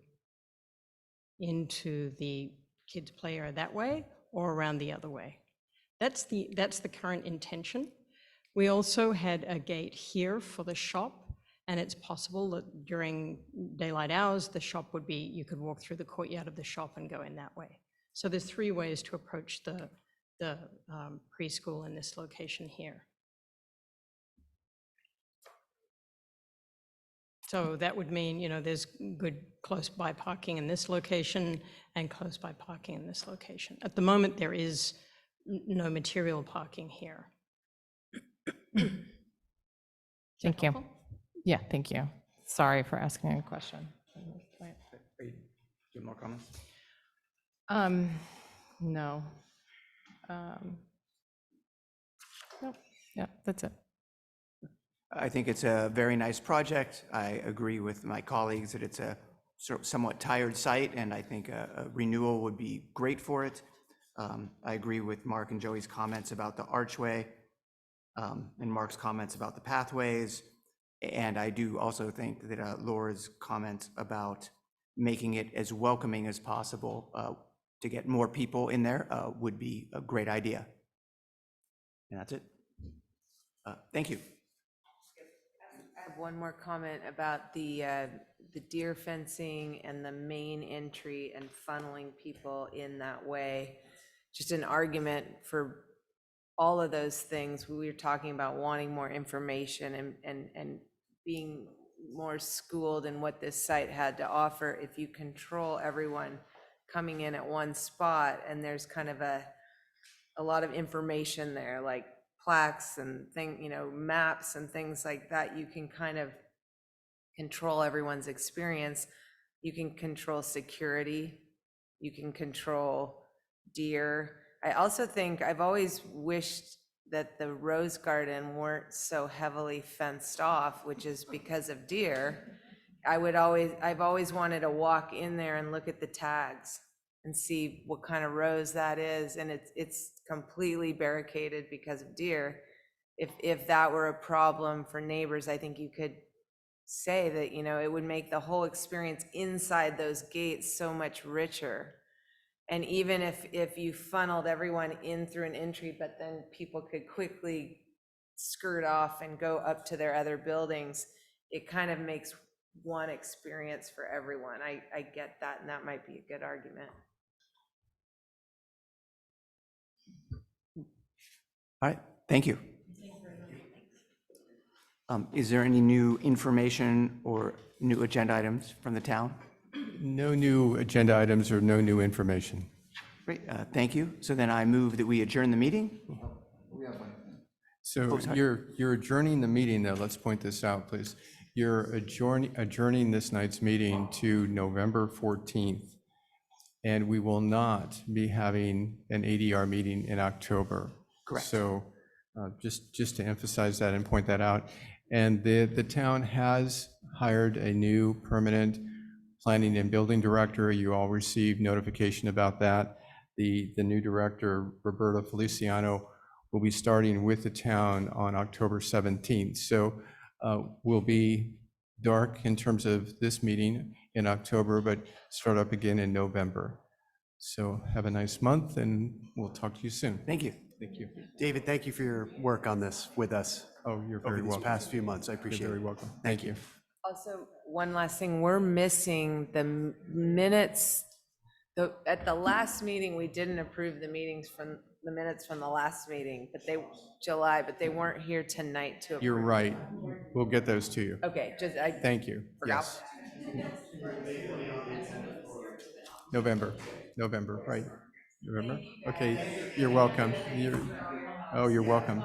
the kids' play area that way, or around the other way. That's the current intention. We also had a gate here for the shop, and it's possible that during daylight hours, the shop would be, you could walk through the courtyard of the shop and go in that way. So there's 3 ways to approach the preschool in this location here. So that would mean, there's good close by parking in this location and close by parking in this location. At the moment, there is no material parking here. thank you. Yeah, thank you. Sorry for asking a question. Do you have more comments? No. Nope. Yeah, that's it. I think it's a very nice project. I agree with my colleagues that it's a somewhat tired site, and I think a renewal would be great for it. I agree with Mark and Joey's comments about the archway, and Mark's comments about the pathways. And I do also think that Laura's comment about making it as welcoming as possible to get more people in there would be a great idea. And that's it. Thank you. I have one more comment about the deer fencing and the main entry and funneling people in that way. Just an argument for all of those things. We were talking about wanting more information and being more schooled in what this site had to offer. If you control everyone coming in at one spot and there's kind of a lot of information there, like plaques and maps and things like that, you can kind of control everyone's experience. You can control security. You can control deer. I also think I've always wished that the rose garden weren't so heavily fenced off, which is because of deer. I've always wanted to walk in there and look at the tags and see what kind of rose that is, and it's completely barricaded because of deer. If that were a problem for neighbors, I think you could say that, it would make the whole experience inside those gates so much richer. And even if you funneled everyone in through an entry, but then people could quickly skirt off and go up to their other buildings, it kind of makes one experience for everyone. I get that, and that might be a good argument. All right, thank you. Is there any new information or new agenda items from the town? No new agenda items or no new information. Great, thank you. So then I move that we adjourn the meeting. So you're adjourning the meeting, though. Let's point this out, please. You're adjourning this night's meeting to November 14th, and we will not be having an ADR meeting in October. Correct. So just to emphasize that and point that out. And the town has hired a new permanent planning and building director. You all received notification about that. The new director, Roberto Feliciano, will be starting with the town on October 17th. So we'll be dark in terms of this meeting in October, but start up again in November. So have a nice month, and we'll talk to you soon. Thank you. Thank you. David, thank you for your work on this with us Oh, you're over very these welcome. past few months. I You're appreciate very it. welcome. Thank you. Also, one last thing, we're missing the minutes. At the last meeting, we didn't approve the minutes from the last meeting, but they weren't here tonight to approve. You're right. We'll get those to you. Okay, Thank you. forgot. Yes. November, right? November? Okay, you're welcome. You're welcome.